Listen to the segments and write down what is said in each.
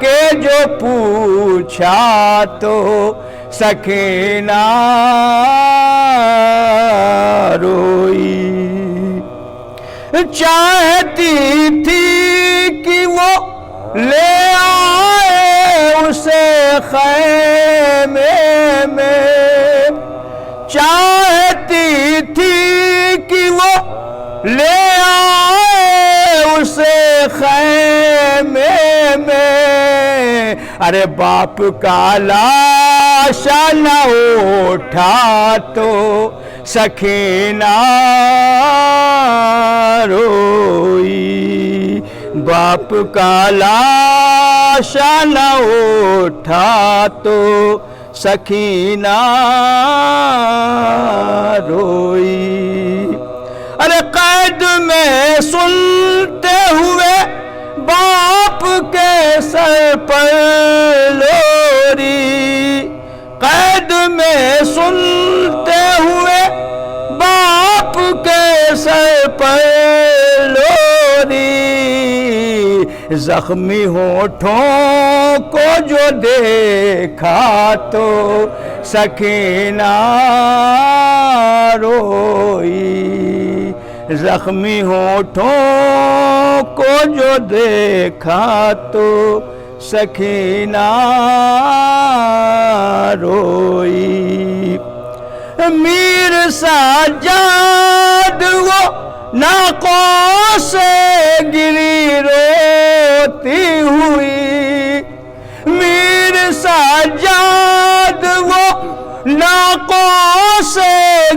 کے جو پوچھا تو سکینہ روئی، چاہتی تھی کہ وہ لے آئے اسے خیمے میں، چاہتی تھی کہ وہ لے آئے اسے خیمے میں، ارے باپ کا لاشا نہ اٹھا تو سکینہ روئی، باپ کا لاشا نہ اٹھا تو سکینہ روئی، ارے قید میں سنتے ہوئے باپ کے سر پر لوری، قید میں سنتے ہوئے باپ کے سر پر لوری، زخمی ہونٹوں کو جو دیکھا تو سکینہ روئی، زخمی ہونٹوں کو جو دیکھا تو سکینہ روئی، میر سجاد وہ ناقوں سے گری روتی ہوئی، میر سجاد وہ ناقوں سے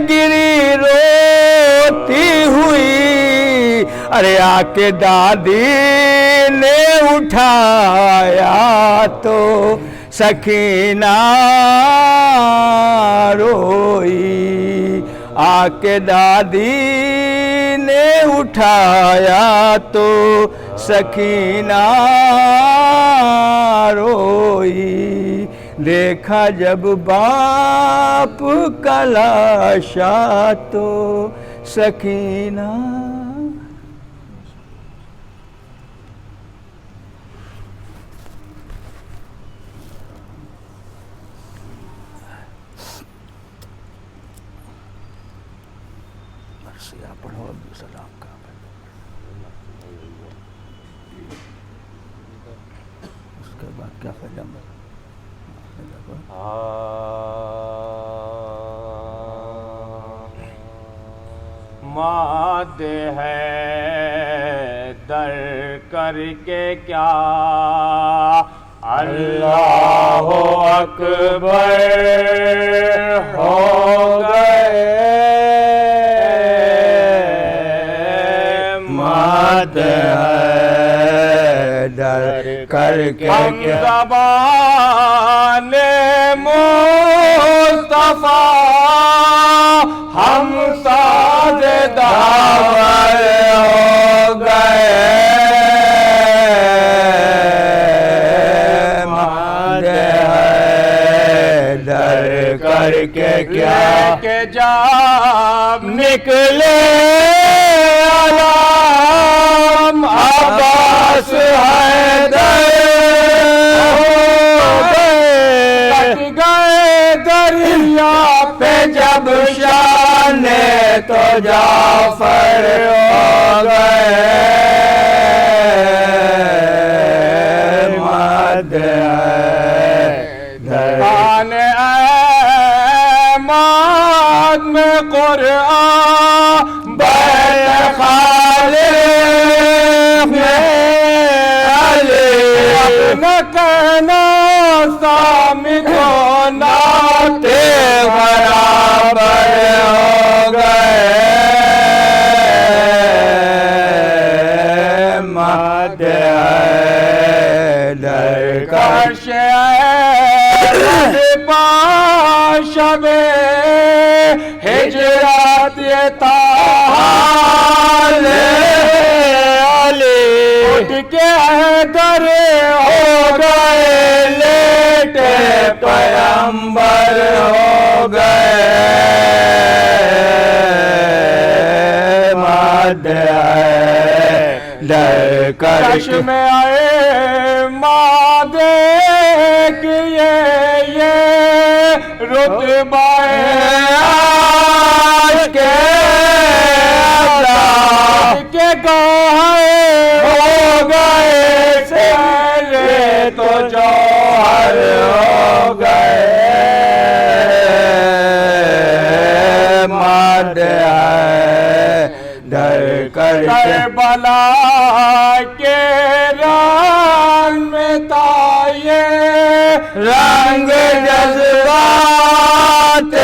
گری روتی ہوئی، ارے آ کے دادی نے اٹھایا تو سکینہ روئی، آ کے دادی نے اٹھایا تو سکینہ روئی، دیکھا جب باپ کا لاشا تو سکینہ پڑھو عبدالسلام کا، اس کے بعد کیا خیال ہے؟ ماد ہے در کر کے کیا اللہ اکبر ہو گئے، ماد ہے در کر کے ہم زبان مصطفیٰ ہم ساز داور ہو گئے، ماد ہے در کر کے کیا کہ جب نکلے علام عباس حیدر کٹ گئے دریا پہ جب شان تو جعفر ہو گئے، ماد ہے در خان احمد میں قرآن بیت خالق میں علی اپنا کہنا سامی کو ناتے برابر ہو گئے، ماد ہے در کر شب ہجرت یہ تاحال علی اٹھ کے حیدر ہو گئے، لیٹے پیغمبر ہو گئے، ماد ہے ڈر کر چشم آئے ماں دیکھ یہ رتبہ عاشق کے گاہے ہو گئے سہرے تو جوہر ہو گئے ماد ہے ڈر کر کربلا کے رنگ میں تائے رنگ جذبات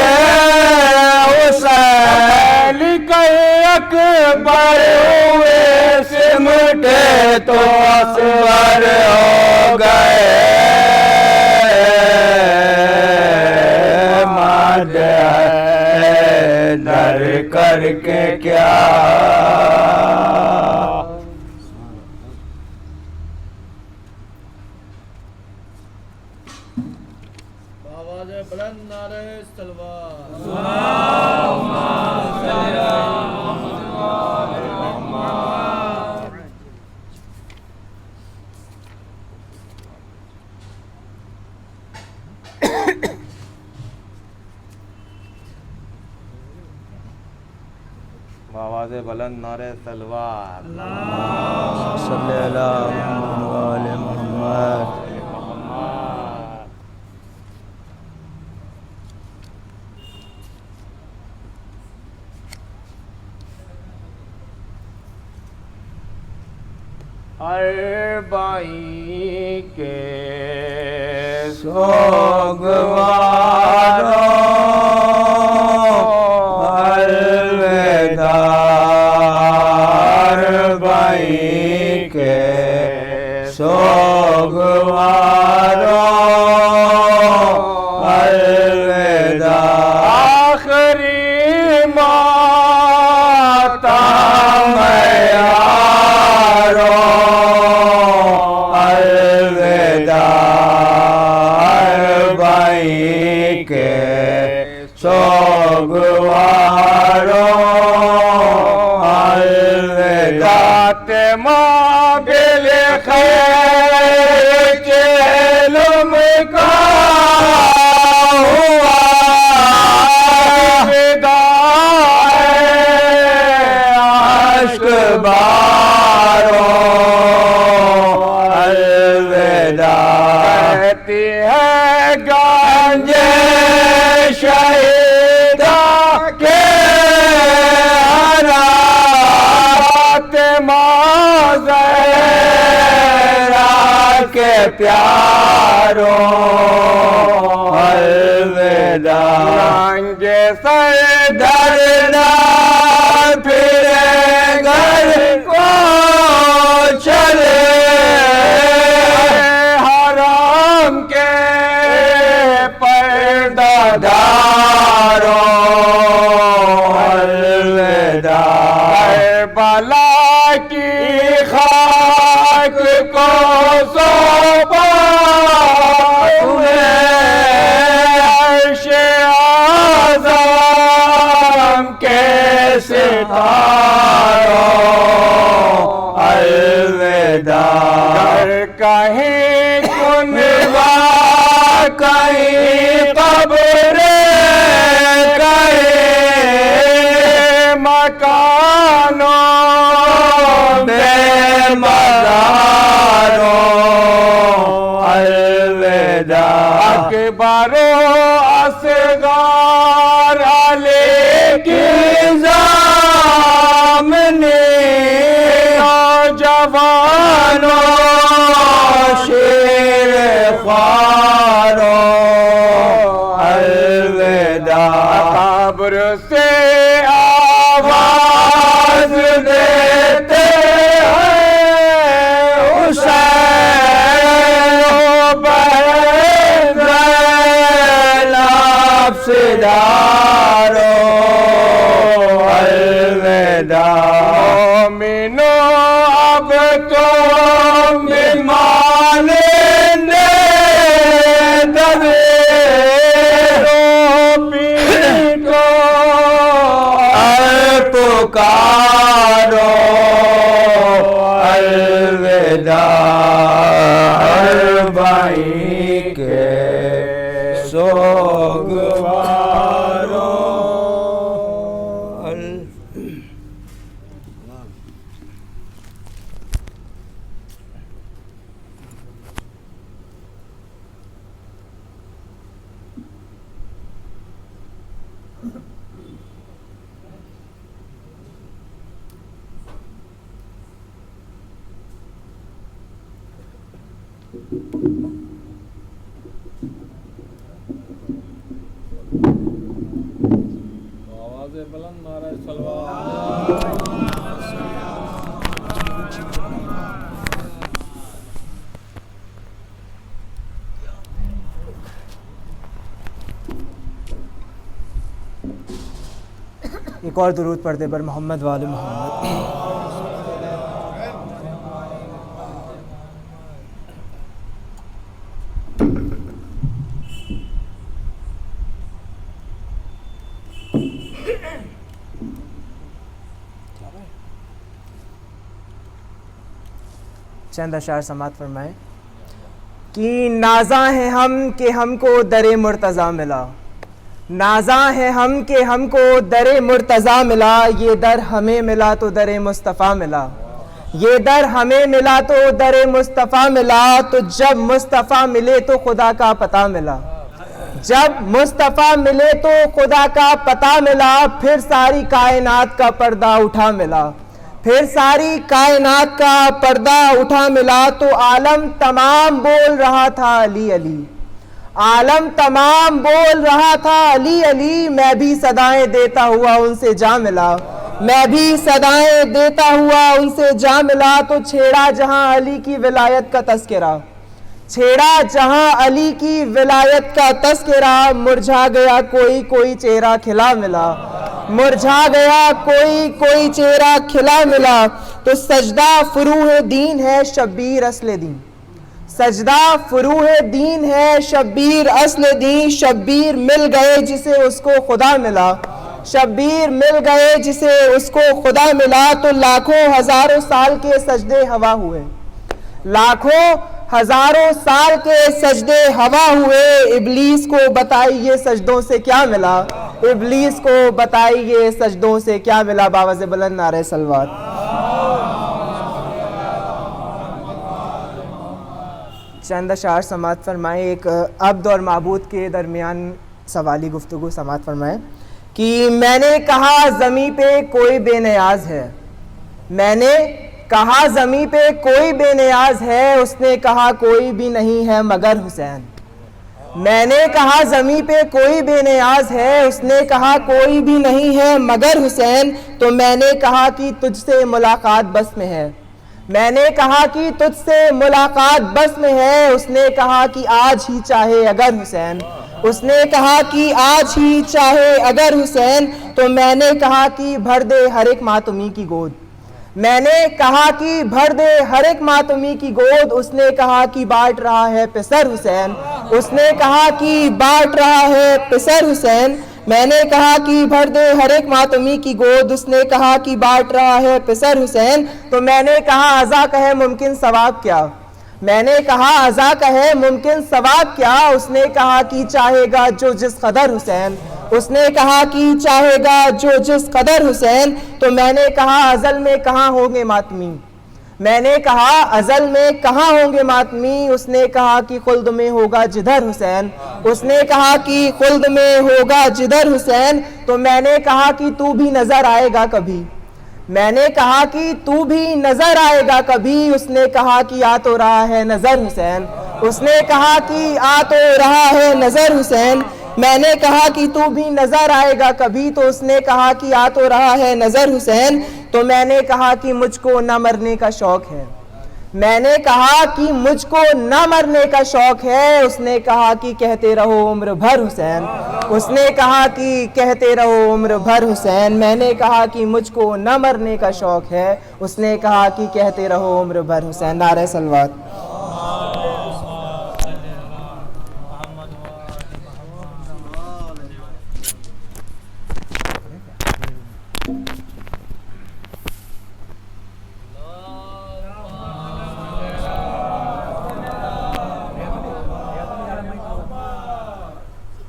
حسین لکھے اکبر ہوئے سمٹے تو اصغر ہو گئے ماد ہے ڈر کر کے کیا آواز بلند نعرہ تلوار آواز بلند نعرہ تلوار صلی اللہ علیہ محمد اربعین کے سوگوارو الوداع اربعین کے سوگوارو الوداع آخری ماتم یارو الوداع اربعین کے سوگوارو الوداع فاطمہ بالخیر کے علم کا ہوا عشق بارو الوداع کہتی ہے گنج شہیدہ کے فاطمہ زہرا کے پیارو الوداع رنگ سر درنا پھرے گھر کو چلے حرام کے پردہ دارو الوداع کربلا کی خاک کو سونپا عرش اعظم کے ستاروں الوداع گر کہیں کنوا کہیں قبر کہیں مکانوں بے مزاروں الوداع اکبر و اصغر علی کی زامنی نوجوانوں شیر خواروں الوداع قبر سے آواز دیتے ہیں حسین و بہن زینب صدارو الوداع مومنوں اب تم ایمان لے دبے پیٹو پکارو آواز بلند نعرہ تلوار ایک اور درود پڑھتے بر محمد وآل محمد۔ چند اشعار سماعت فرمائیں کہ نازاں ہیں ہم کہ ہم کو در مرتضیٰ ملا، نازاں ہیں ہم کہ ہم کو در مرتضیٰ ملا، یہ در ہمیں ملا تو در مصطفیٰ ملا، یہ در ہمیں ملا تو در مصطفیٰ ملا، تو جب مصطفیٰ ملے تو خدا کا پتہ ملا، جب مصطفیٰ ملے تو خدا کا پتہ ملا، پھر ساری کائنات کا پردہ اٹھا ملا، پھر ساری کائنات کا پردہ اٹھا ملا، تو عالم تمام بول رہا تھا علی علی، عالم تمام بول رہا تھا علی علی، میں بھی صدائیں دیتا ہوا ان سے جا ملا، میں بھی صدائیں دیتا ہوا ان سے جا ملا، تو چھیڑا جہاں علی کی ولایت کا تذکرہ، چھیڑا جہاں علی کی ولایت کا تذکرہ، مرجھا گیا کوئی کوئی چہرہ کھلا ملا، مرجھا گیا کوئی کوئی چہرہ کھلا ملا، تو سجدہ فروح دین ہے شبیر اصل دین، سجدہ فروح دین ہے شبیر اصل دین، شبیر مل گئے جسے اس کو خدا ملا، شبیر مل گئے جسے اس کو خدا ملا، تو لاکھوں ہزاروں سال کے سجدے ہوا ہوئے، لاکھوں ہزاروں سال کے سجدے ہوا ہوئے، ابلیس کو بتائیے سجدوں سے کیا ملا، ابلیس کو بتائیے سجدوں سے کیا ملا۔ باواز بلند نعرہ صلوات۔ چند اشعار سماعت فرمائیں، ایک عبد اور معبود کے درمیان سوالی گفتگو سماعت فرمائیں کہ میں نے کہا زمیں پہ کوئی بے نیاز ہے، میں نے کہا زمیں پہ کوئی بے نیاز ہے، اس نے کہا کوئی بھی نہیں ہے مگر حسین، میں نے کہا زمیں پہ کوئی بے نیاز ہے، اس نے کہا کوئی بھی نہیں ہے مگر حسین، تو میں نے کہا کہ تجھ سے ملاقات بس میں ہے، میں نے کہا کہ تجھ سے ملاقات بس میں ہے، اس نے کہا کہ آج ہی چاہے اگر حسین، اس نے کہا کہ آج ہی چاہے اگر حسین، تو میں نے کہا کہ بھر دے ہر ایک ماتمی کی گود، میں نے کہا کہ بھر دے ہر ایک ماتمی کی گود، اس نے کہا کہ بانٹ رہا ہے پسر حسین، اس نے کہا کہ بانٹ رہا ہے پسر حسین، میں نے کہا کہ بھر دے ہر ایک ماتمی کی گود، اس نے کہا کہ بانٹ رہا ہے پسر حسین، تو میں نے کہا عزا کا ہے ممکن ثواب کیا، میں نے کہا عزا کا ہے ممکن ثواب کیا، اس نے کہا کہ چاہے گا جو جس قدر حسین، اس نے کہا کہ چاہے گا جو جس قدر حسین، تو میں نے کہا ازل میں کہاں ہوں گے ماتمی، میں نے کہا ازل میں کہاں ہوں گے ماتمی، اس نے کہا کہ خلد میں ہوگا جدھر حسین، اس نے کہا کہ خلد میں ہوگا جدھر حسین، تو میں نے کہا کہ تو بھی نظر آئے گا کبھی، میں نے کہا کہ تو بھی نظر آئے گا کبھی، اس نے کہا کہ آ تو رہا ہے نظر حسین، اس نے کہا کہ آ تو رہا ہے نظر حسین، میں نے کہا کہ تو بھی نظر آئے گا کبھی، تو اس نے کہا کہ آ تو رہا ہے نظر حسین، تو میں نے کہا کہ مجھ کو نہ مرنے کا شوق ہے، میں نے کہا کہ مجھ کو نہ مرنے کا شوق ہے، اس نے کہا کہ کہتے رہو عمر بھر حسین، اس نے کہا کہ کہتے رہو عمر بھر حسین، میں نے کہا کہ مجھ کو نہ مرنے کا شوق ہے، اس نے کہا کہ کہتے رہو عمر بھر حسین۔ نعرہ صلوات۔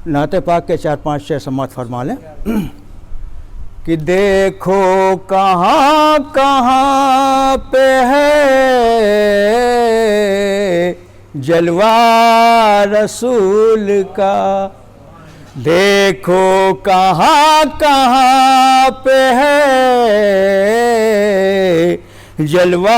نعت پاک کے 4-5 شعر سماعت فرما لیں کہ دیکھو کہاں کہاں پہ ہے جلوہ رسول کا، دیکھو کہاں کہاں پہ ہے جلوہ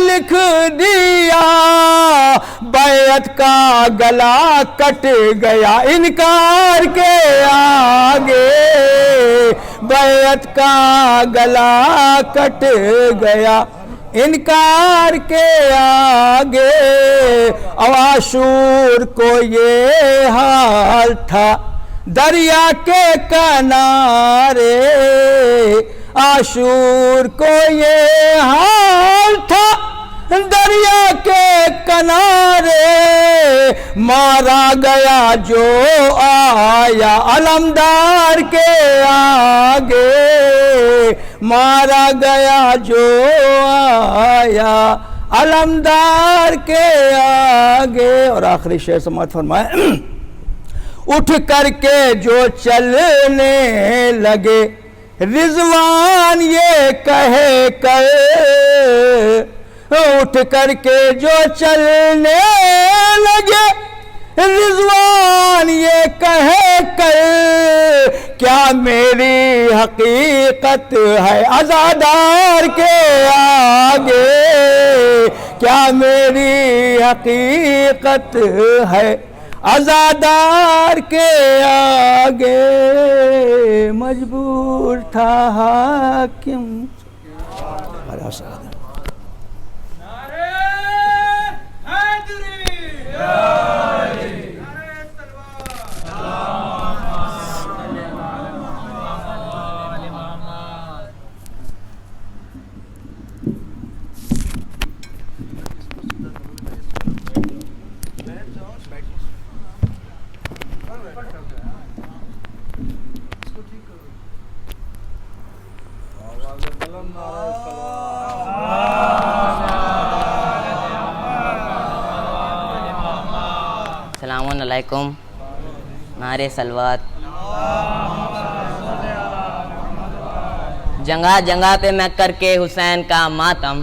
لکھ دیا بیعت کا گلا کٹ گیا انکار کے آگے بیعت کا گلا کٹ گیا انکار کے آگے عاشور کو یہ حال تھا دریا کے کنارے عاشور کو یہ حال تھا دریا کے کنارے مارا گیا جو آیا علمدار کے آگے مارا گیا جو آیا علمدار کے آگے. اور آخری شعر سماعت فرمائے اٹھ کر کے جو چلنے لگے رضوان یہ کہے کر اٹھ کر کے جو چلنے لگے رضوان یہ کہے کر کیا میری حقیقت ہے عزادار کے آگے کیا میری حقیقت ہے عزادار کے آگے مجبور تھا حاکم. السلام علیکم. نعرے سلوات. جگہ جگہ پہ میں کر کے حسین کا ماتم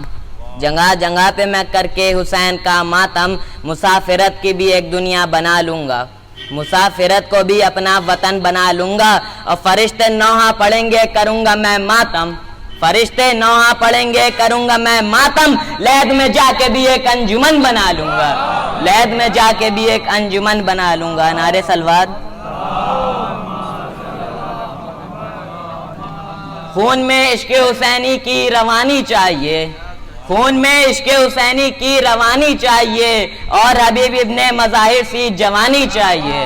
جگہ جگہ پہ میں کر کے حسین کا ماتم مسافرت کی بھی ایک دنیا بنا لوں گا مسافرت کو بھی اپنا وطن بنا لوں گا اور فرشتے نوحہ پڑھیں گے کروں گا میں ماتم فرشتے نوحہ پڑھیں گے کروں گا میں ماتم لہد میں جا کے بھی ایک انجمن بنا لوں گا لہد میں جا کے بھی ایک انجمن بنا لوں گا. نعرے سلوات. خون میں عشق حسینی کی روانی چاہیے خون میں عشق حسینی کی روانی چاہیے اور حبیب ابن مظاہر سی جوانی چاہیے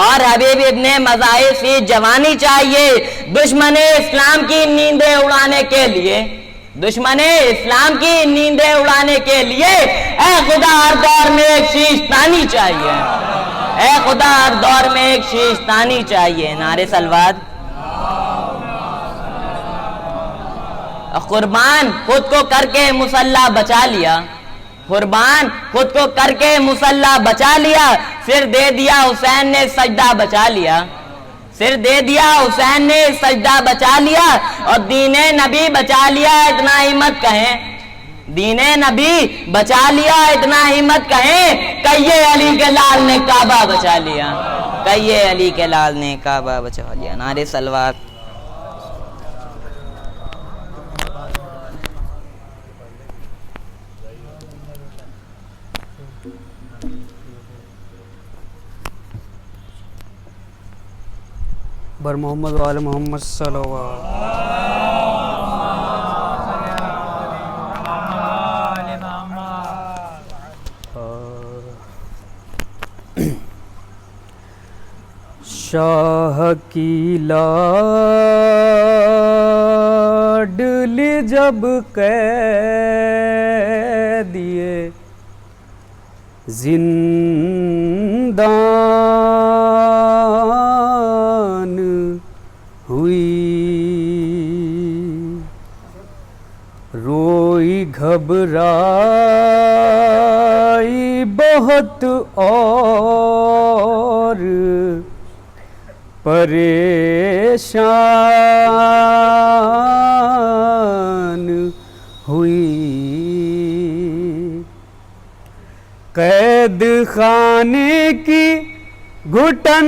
اور حبیب ابن مظاہر سی جوانی چاہیے. دشمن اسلام کی نیندیں اڑانے کے لیے دشمن اسلام کی نیندیں اڑانے کے لیے اے خدا ہر دور میں ایک شیش تانی چاہیے اے خدا ہر دور میں ایک شیش تانی چاہیے. نعرے سلوات. قربان خود کو کر کے مسلح بچا لیا قربان خود کو کر کے مسلح بچا لیا سر دے دیا حسین نے سجدہ بچا لیا سر دے دیا حسین نے سجدہ بچا لیا اور دین نبی بچا لیا اتنا ہی مت کہیں دین نبی بچا لیا اتنا ہی مت کہیں کہیے علی کے لال نے کعبہ بچا لیا کہیے علی کے لال نے کعبہ بچا لیا. نعرے سلوات. بر محمد و آل محمد صلوات. شاہ کی لاڈلی جب قیدیے زندان ہوئی روئی گھبرائی بہت اور پریشان ہوئی قید خانے کی گھٹن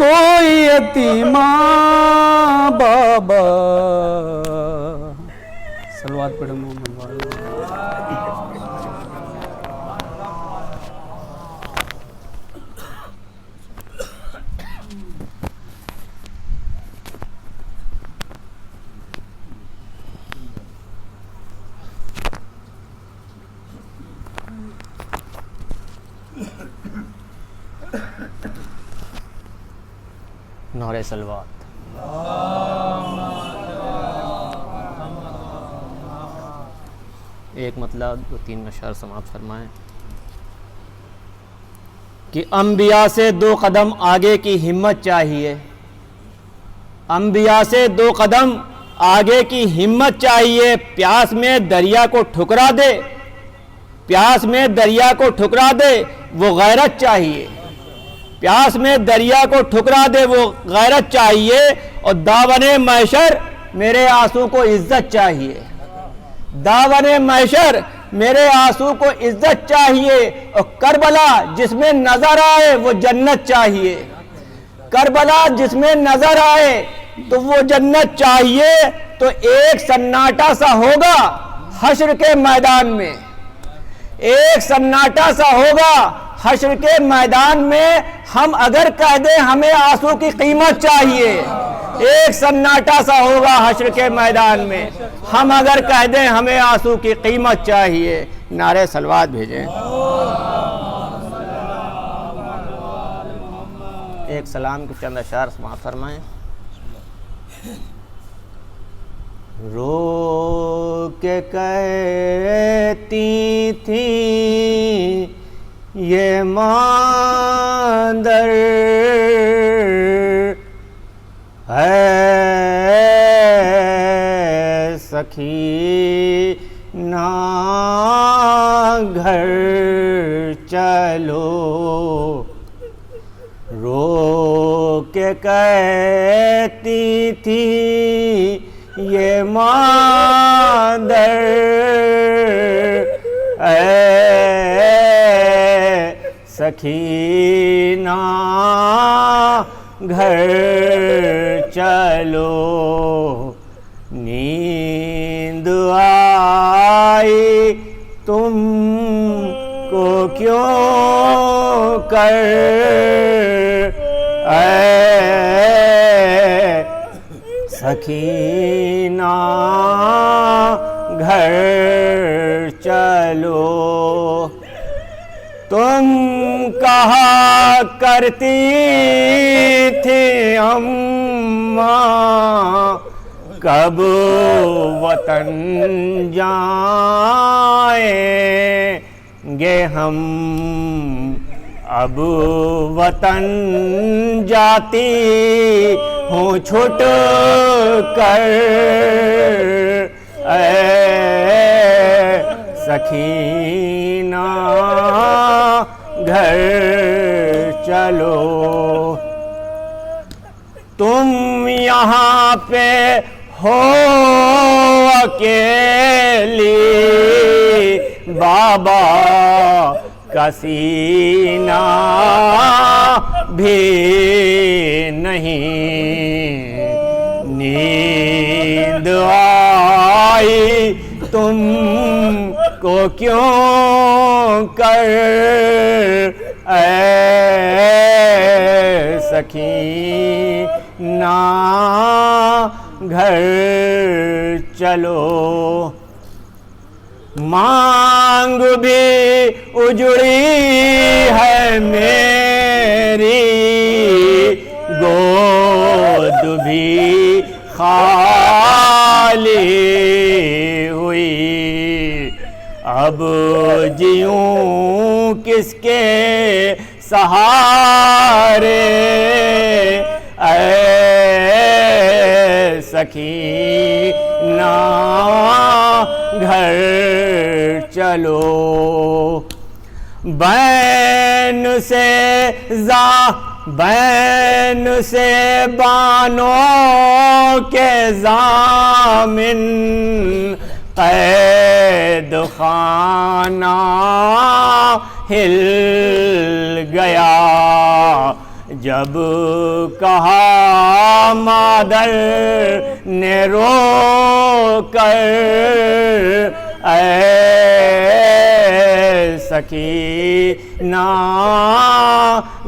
کوئی یتیمہ بابا. صلوات پڑھو محمد والے. نعرہ سلوات. ایک مطلب 2-3 اشعار سماعت فرمائیں کہ انبیاء سے 2 قدم آگے کی ہمت چاہیے. انبیاء سے 2 قدم آگے کی ہمت چاہیے. پیاس میں دریا کو ٹھکرا دے، پیاس میں دریا کو ٹھکرا دے وہ غیرت چاہیے. پیاس میں دریا کو ٹھکرا دے وہ غیرت چاہیے. اور داون محشر میرے آنسو کو عزت چاہیے. داون محشر میرے آنسو کو عزت چاہیے. اور کربلا جس میں نظر آئے وہ جنت چاہیے. کربلا جس میں نظر آئے تو وہ جنت چاہیے. تو ایک سناٹا سا ہوگا حشر کے میدان میں، ایک سناٹا سا ہوگا حشر کے میدان میں. ہم اگر کہہ دیں ہمیں آنسو کی قیمت چاہیے، ایک سناٹا سا ہوگا حشر کے میدان میں. ہم اگر کہہ دیں ہمیں آنسو کی قیمت چاہیے. نعرہ سلوات بھیجیں. ایک سلام کے چند اشعار سماعت فرمائیں. رو کے کہتی تھی یہ ماندر ہے سخی نا گھر چلو. رو کے کہتی تھی یہ مادر اے سکینہ گھر چلو. نیند آئی تم کو کیوں کر اے سکینہ گھر چلو. تم کہا کرتی تھی اماں کب وطن جائیں گے ہم. اب وطن جاتی ہوں چھٹ کر اے سکینہ گھر چلو. تم یہاں پہ ہو اکیلی بابا کا سینہ بھی نہیں. نیند آئی تم کو کیوں کر اے سکینہ گھر چلو. مانگ بھی اجڑی ہے میری گود بھی خالی ہوئی. اب جیوں کس کے سہارے اے سکینہ گھر چلو. بین سے بانوں کے ضامن قید خانہ ہل گیا. جب کہا مادر نے رو کر اے سکینہ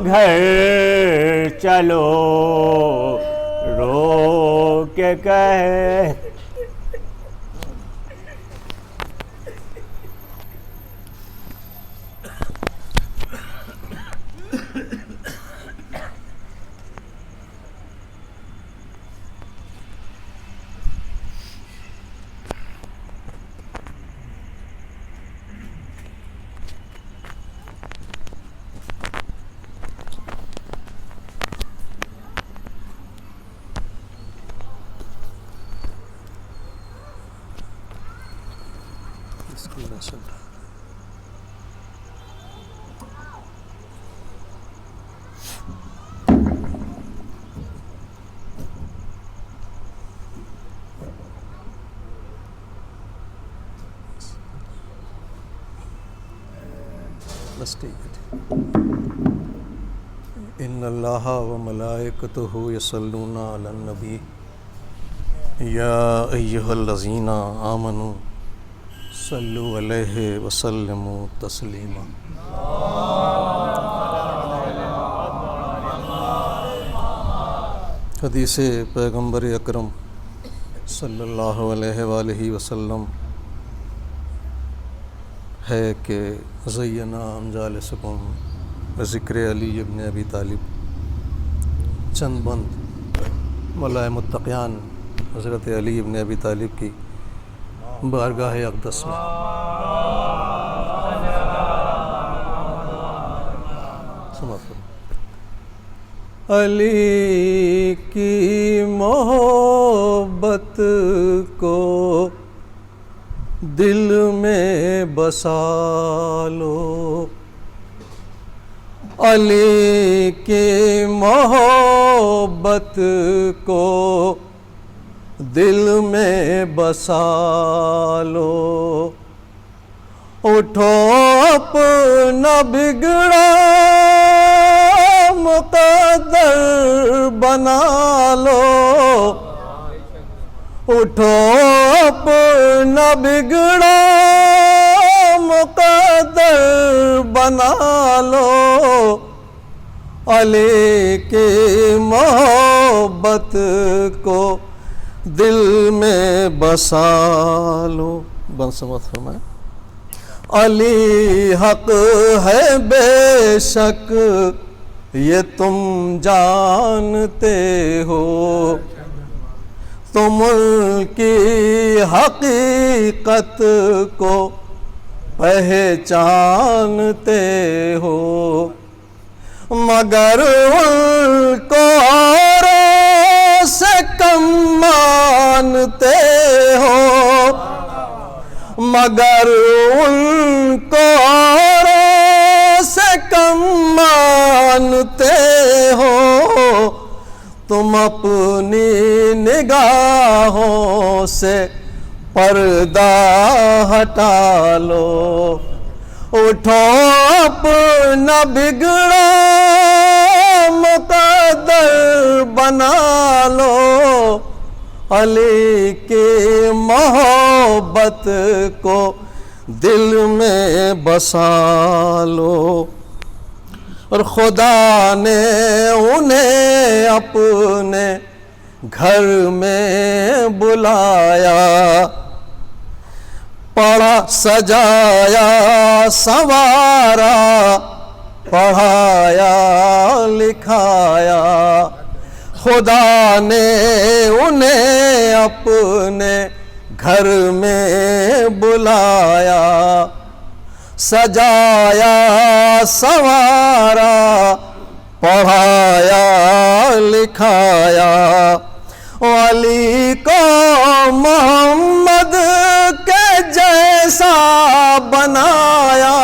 گھر چلو، رو کے کہہ ان اللہ و ملائکتہ یصلون علی النبی یا ایہا الذین آمنوا صلوا علیہ وسلموا تسلیما۔ حدیث پیغمبر اکرم صلی اللہ علیہ وآلہ وسلم ہے کہ زینا جالسکم ذکر علی ابن ابی طالب، چند بند مولائے متقیان حضرت علی ابن ابی طالب کی بارگاہ اقدس میں علی کی محبت کو دل میں بسا لو، علی کی محبت کو دل میں بسا لو، اٹھو اپنا بگڑا مقدر بنا لو، اٹھو اپنا بگڑا مقدر بنا لو، علی کی محبت کو دل میں بسا لو۔ بنسمت فرمائے علی حق ہے بے شک یہ تم جانتے ہو، تم ان کی حقیقت کو پہچانتے ہو، مگر ان کو اوروں سے کم مانتے ہو، مگر ان کو اوروں سے کم مانتے ہو، تم اپنی نگاہوں سے پردہ ہٹا لو، اٹھو اپنا بگڑا مقدر بنا لو، علی کی محبت کو دل میں بسا لو۔ اور خدا نے انہیں اپنے گھر میں بلایا، پڑھا سجایا سنوارا، پڑھایا لکھایا، خدا نے انہیں اپنے گھر میں بلایا، سجایا سنوارا، پڑھایا لکھایا، علی کو محمد کے جیسا بنایا،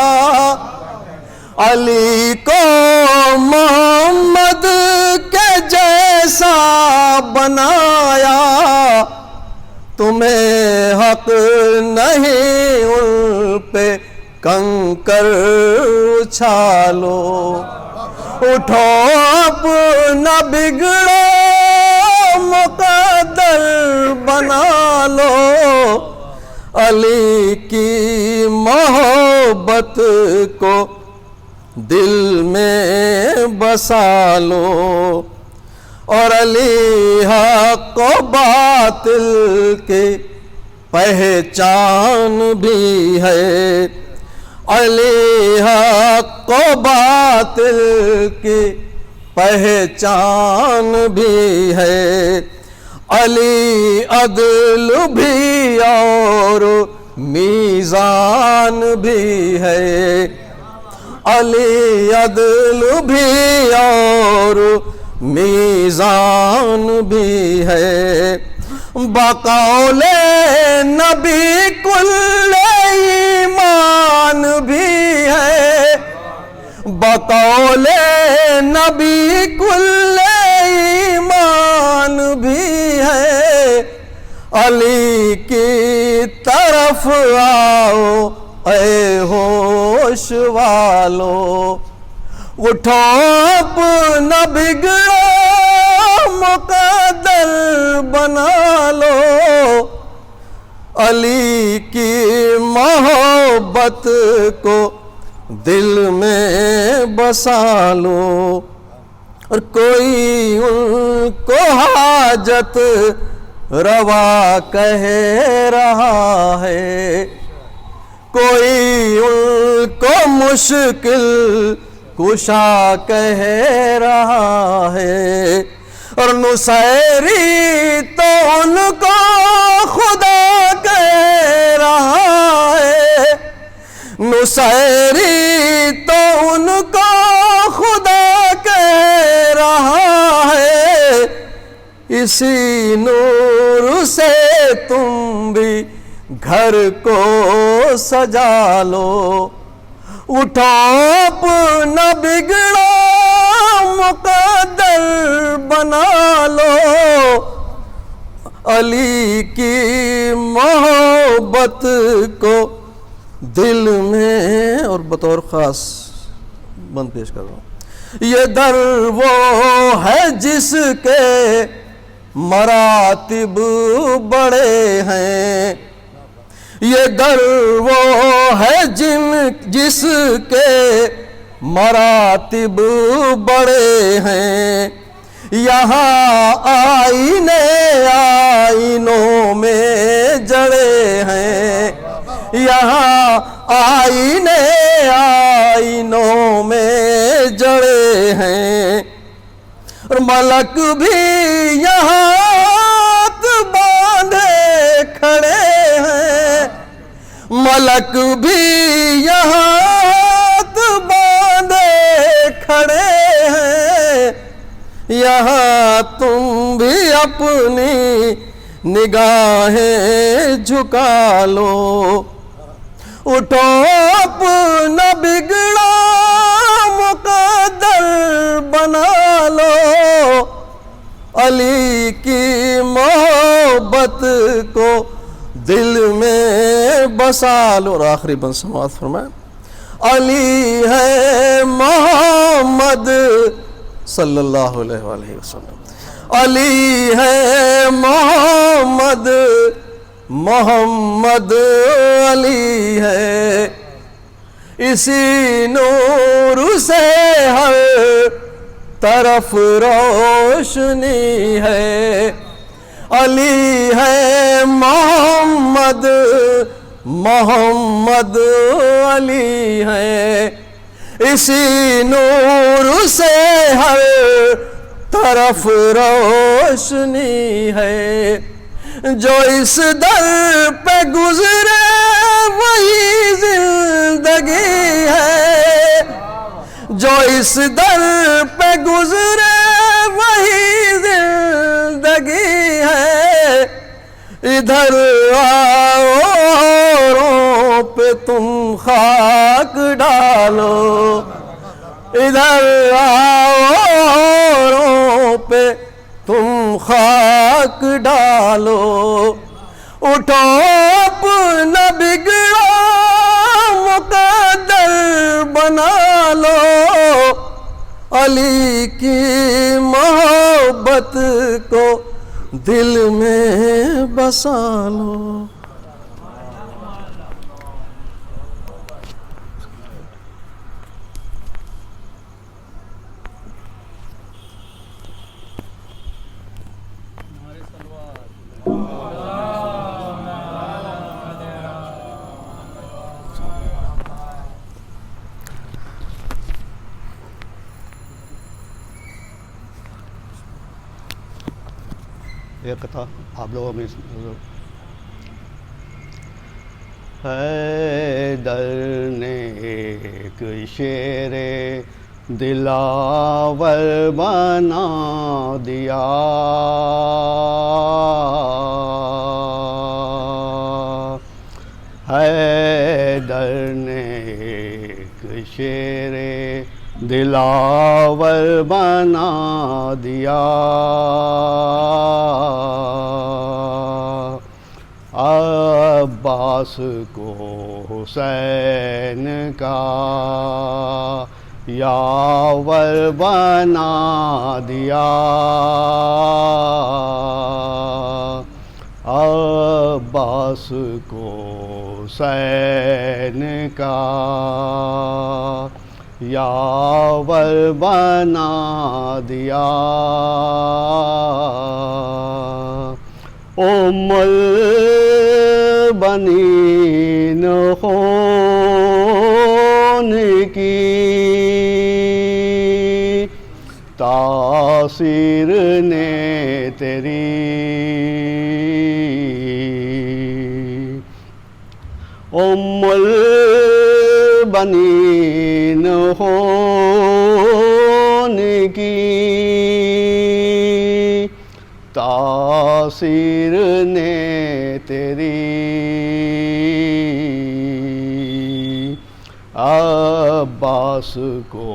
علی کو محمد کے جیسا بنایا، تمہیں حق نہیں ان پہ کنکر اچھالو، اٹھو اپنا بگڑا مقدر بنا لو، علی کی محبت کو دل میں بسا لو، اور علی حق و باطل کی پہچان بھی ہے، علی حق و باطل کی پہچان بھی ہے، علی عدل بھی اور میزان بھی ہے، علی عدل بھی اور میزان بھی ہے، بقول نبی کل ایمان بھی ہے، بقول نبی کل ایمان بھی ہے، علی کی طرف آؤ اے ہوش والو، اٹھو اپنا بگڑا مقدر بنا لو، علی کی محبت کو دل میں بسا لو، اور کوئی ان کو حاجت روا کہہ رہا ہے، کوئی ان کو مشکل کشا کہہ رہا ہے، اور نصیری تو ان کو خدا کہہ رہا ہے، نصیری تو ان کو خدا کہہ رہا ہے، اسی نور سے تم بھی گھر کو سجا لو، اٹھو اپنا بگڑا مقدر بنا لو، علی کی محبت کو دل میں، اور بطور خاص بند پیش کر رہا ہوں، یہ در وہ ہے جس کے مراتب بڑے ہیں، یہ در وہ ہے جس کے مراتب بڑے ہیں، یہاں آئینے آئینوں میں جڑے ہیں، یہاں آئینے آئینوں میں جڑے ہیں، اور ملک بھی یہاں ہاتھ باندھے کھڑے ہیں، ملک بھی یہاں ہاتھ باندھے کھڑے ہیں، یہاں تم بھی اپنی نگاہیں جھکا لو، اٹھو اپنا بگڑا مقدر بنا لو، علی کی محبت کو دل میں بسا لو، اور آخری بند سماعت فرمائیں، علی ہے محمد صلی اللہ علیہ وآلہ وسلم، علی ہے محمد، محمد علی ہے، اسی نور سے ہر طرف روشنی ہے، علی ہے محمد، محمد علی ہے، اسی نور سے ہر طرف روشنی ہے، جو اس در پہ گزرے وہی زندگی ہے، جو اس در پہ گزرے وہی زندگی ہے، ادھر اوروں پہ تم خاک ڈالو، ادھر اوروں پہ تم خاک ڈالو، اٹھو اپنا بگڑا مقدر بنا لو، علی کی محبت کو دل میں بسا لو. ایک تھا آپ لوگوں میں حیدر نے ایک شیر دلاور بنا دیا. حیدر نے ایک شیر دلاور بنا دیا. عباس کو حسین کا یاور بنا دیا. عباس کو حسین کا یاور بنا دیا. ام البنین خون کی تاثیر نے تیری ام البنین خون کی تاثیر نے تیری عباس کو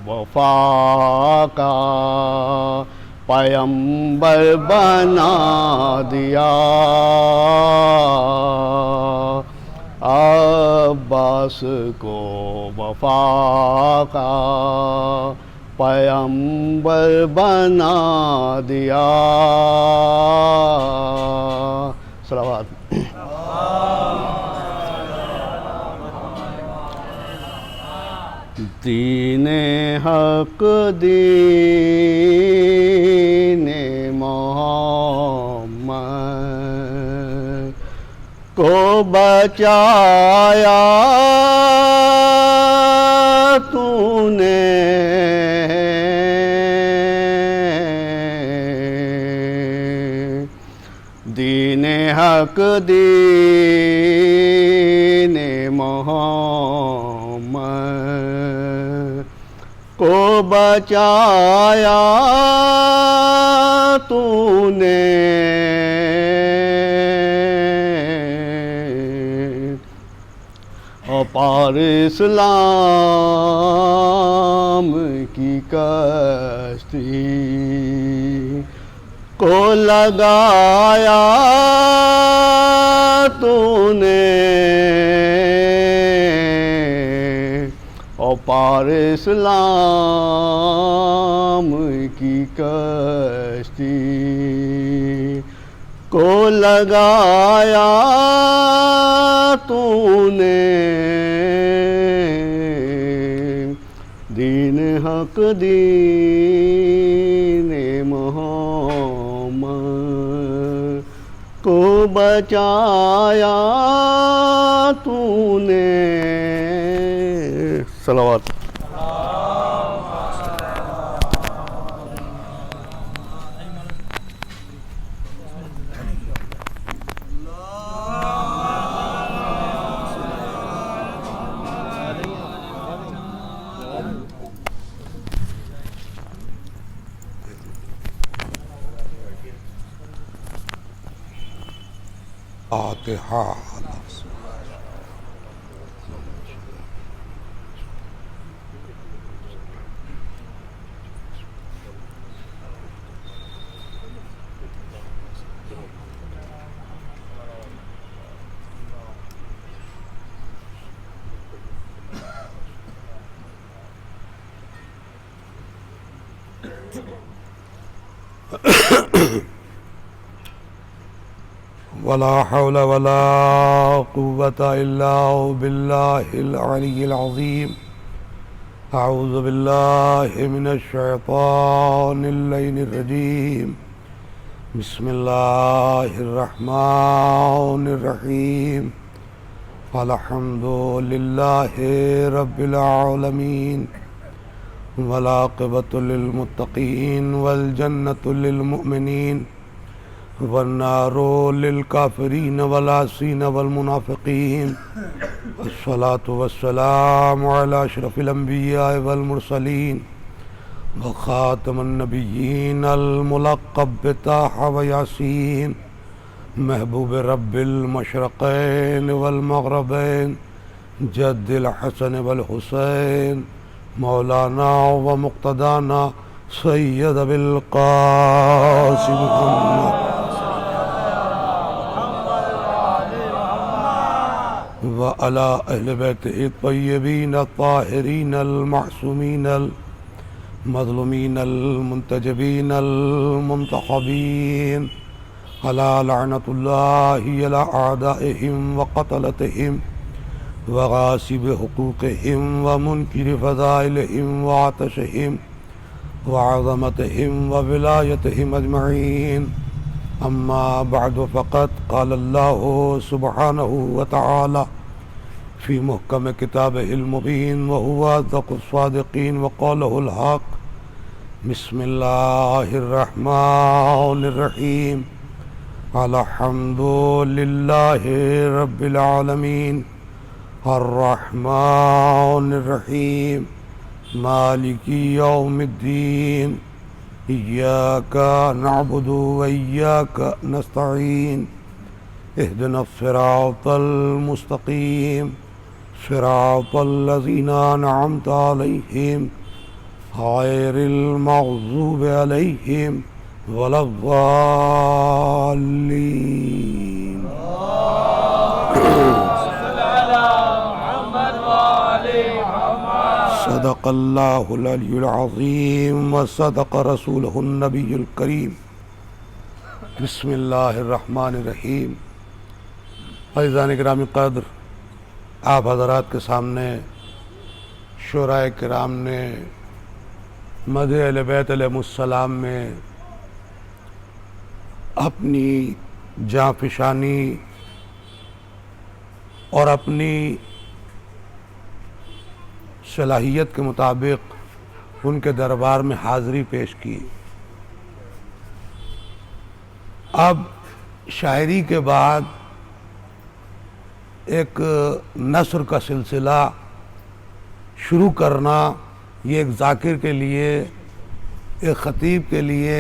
وفا کا پیمبر بنا دیا. عباس کو وفا کا پیمبر بنا دیا. صلوات. دین حق دین محمد کو بچایا تو نے. دین حق دین محمد کو بچایا تو نے. پار اسلام کی کشتی کو لگایا تو نے. اور پار اسلام کی کشتی کو لگایا تو نے. دین حق دین محمد کو بچایا تو نے. صلوات. فاتحہ. ولا حول ولا قوة إلا بالله العلي العظيم. أعوذ بالله من الشيطان اللعين الرجيم. بسم الله الرحمن الرحيم. الحمد لله رب العالمين والعاقبة للمتقين والجنة للمؤمنين والنار للكافرين والعاصين والمنافقين. الصلاة والسلام على أشرف الأنبياء والمرسلين وخاتم النبيين الملقب بطه وياسين محبوب رب المشرقين والمغربين جد الحسن والحسين مولانا ومقتدانا سید بالقاسم محمد وعلى أهل بيته الطيبين الطاهرين المعصومين المظلومين المنتجبين المنتخبين على لعنة الله على أعدائهم وقتلتهم وغاصب حقوقهم ومنكر فضائلهم وعطشهم وعظمتهم وولايتهم أجمعين. أما بعد فقد قال الله سبحانه وتعالى في محكم كتابه المبين وهو أصدق الصادقين وقوله الحق. بسم الله الرحمن الرحيم. الحمد لله رب العالمين الرحمن الرحيم مالك يوم الدين إياك نعبد وإياك نستعين اهدنا الصراط المستقيم صراط الذين أنعمت عليهم غير المغضوب عليهم ولا الضالين. صدق اللہ العلی العظیم وصدق رسولہ النبی الکریم. بسم اللہ الرحمن الرحیم. عزیزان کرام قدر، آپ حضرات کے سامنے شعراء کرام نے مدح اہل بیت علیہ السلام میں اپنی جاں فشانی اور اپنی صلاحیت کے مطابق ان کے دربار میں حاضری پیش کی. اب شاعری کے بعد ایک نثر کا سلسلہ شروع کرنا یہ ایک ذاکر کے لیے، ایک خطیب کے لیے،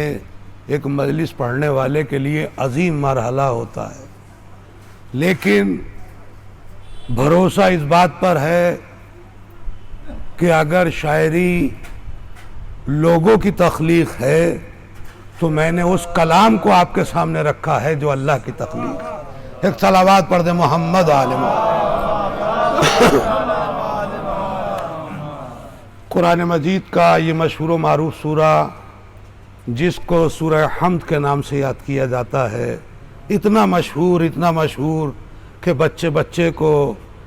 ایک مجلس پڑھنے والے کے لیے عظیم مرحلہ ہوتا ہے. لیکن بھروسہ اس بات پر ہے کہ اگر شاعری لوگوں کی تخلیق ہے تو میں نے اس کلام کو آپ کے سامنے رکھا ہے جو اللہ کی تخلیق ہے. ایک صلوات پڑھ دیں محمد عالم. قرآن مجید کا یہ مشہور و معروف سورہ جس کو سورہ حمد کے نام سے یاد کیا جاتا ہے، اتنا مشہور کہ بچے کو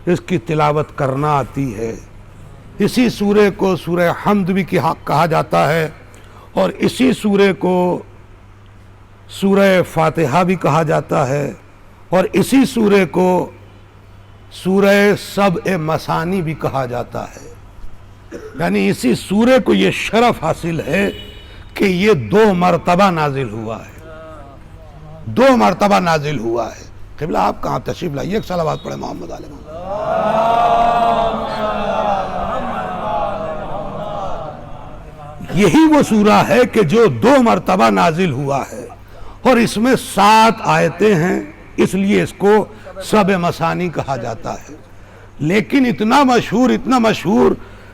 اس کی تلاوت کرنا آتی ہے. اسی سورے کو سورہ حمد بھی کہا جاتا ہے اور اسی سورے کو سورہ فاتحہ بھی کہا جاتا ہے اور اسی سورے کو سورہ سبع مثانی بھی کہا جاتا ہے. یعنی اسی سورے کو یہ شرف حاصل ہے کہ یہ 2 مرتبہ نازل ہوا ہے. 2 مرتبہ نازل ہوا ہے. قبلہ آپ کہاں تشریف لائیے، ایک صلوات پڑھیں محمد علیہ. یہی وہ سورہ ہے کہ جو 2 مرتبہ نازل ہوا ہے اور اس میں 7 آیتیں ہیں، اس لیے اس کو سبع مثانی کہا جاتا ہے. لیکن اتنا مشہور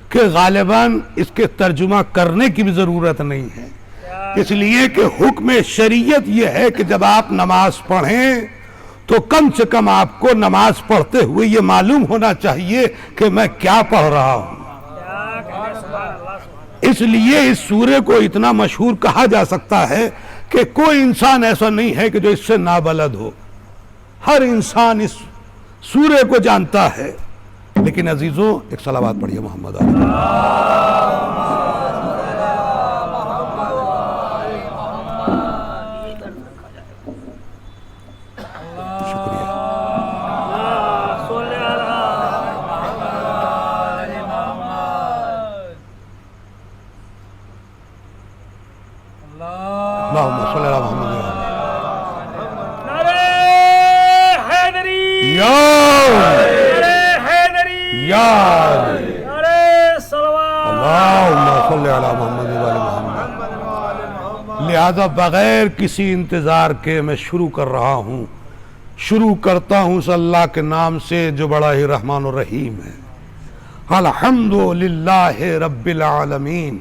کہ غالباً اس کے ترجمہ کرنے کی بھی ضرورت نہیں ہے، اس لیے کہ حکم شریعت یہ ہے کہ جب آپ نماز پڑھیں تو کم سے کم آپ کو نماز پڑھتے ہوئے یہ معلوم ہونا چاہیے کہ میں کیا پڑھ رہا ہوں. اس لیے اس سورے کو اتنا مشہور کہا جا سکتا ہے کہ کوئی انسان ایسا نہیں ہے کہ جو اس سے نابلد ہو، ہر انسان اس سورے کو جانتا ہے۔ لیکن عزیزوں ایک صلوات پڑھیے محمد علیہ۔ شکریہ۔ اللہم صلی اللہ محمد لہذا بغیر کسی انتظار کے میں شروع کر رہا ہوں، شروع کرتا ہوں اس اللہ کے نام سے جو بڑا ہی رحمان و رحیم ہے۔ الحمدللہ رب العالمین،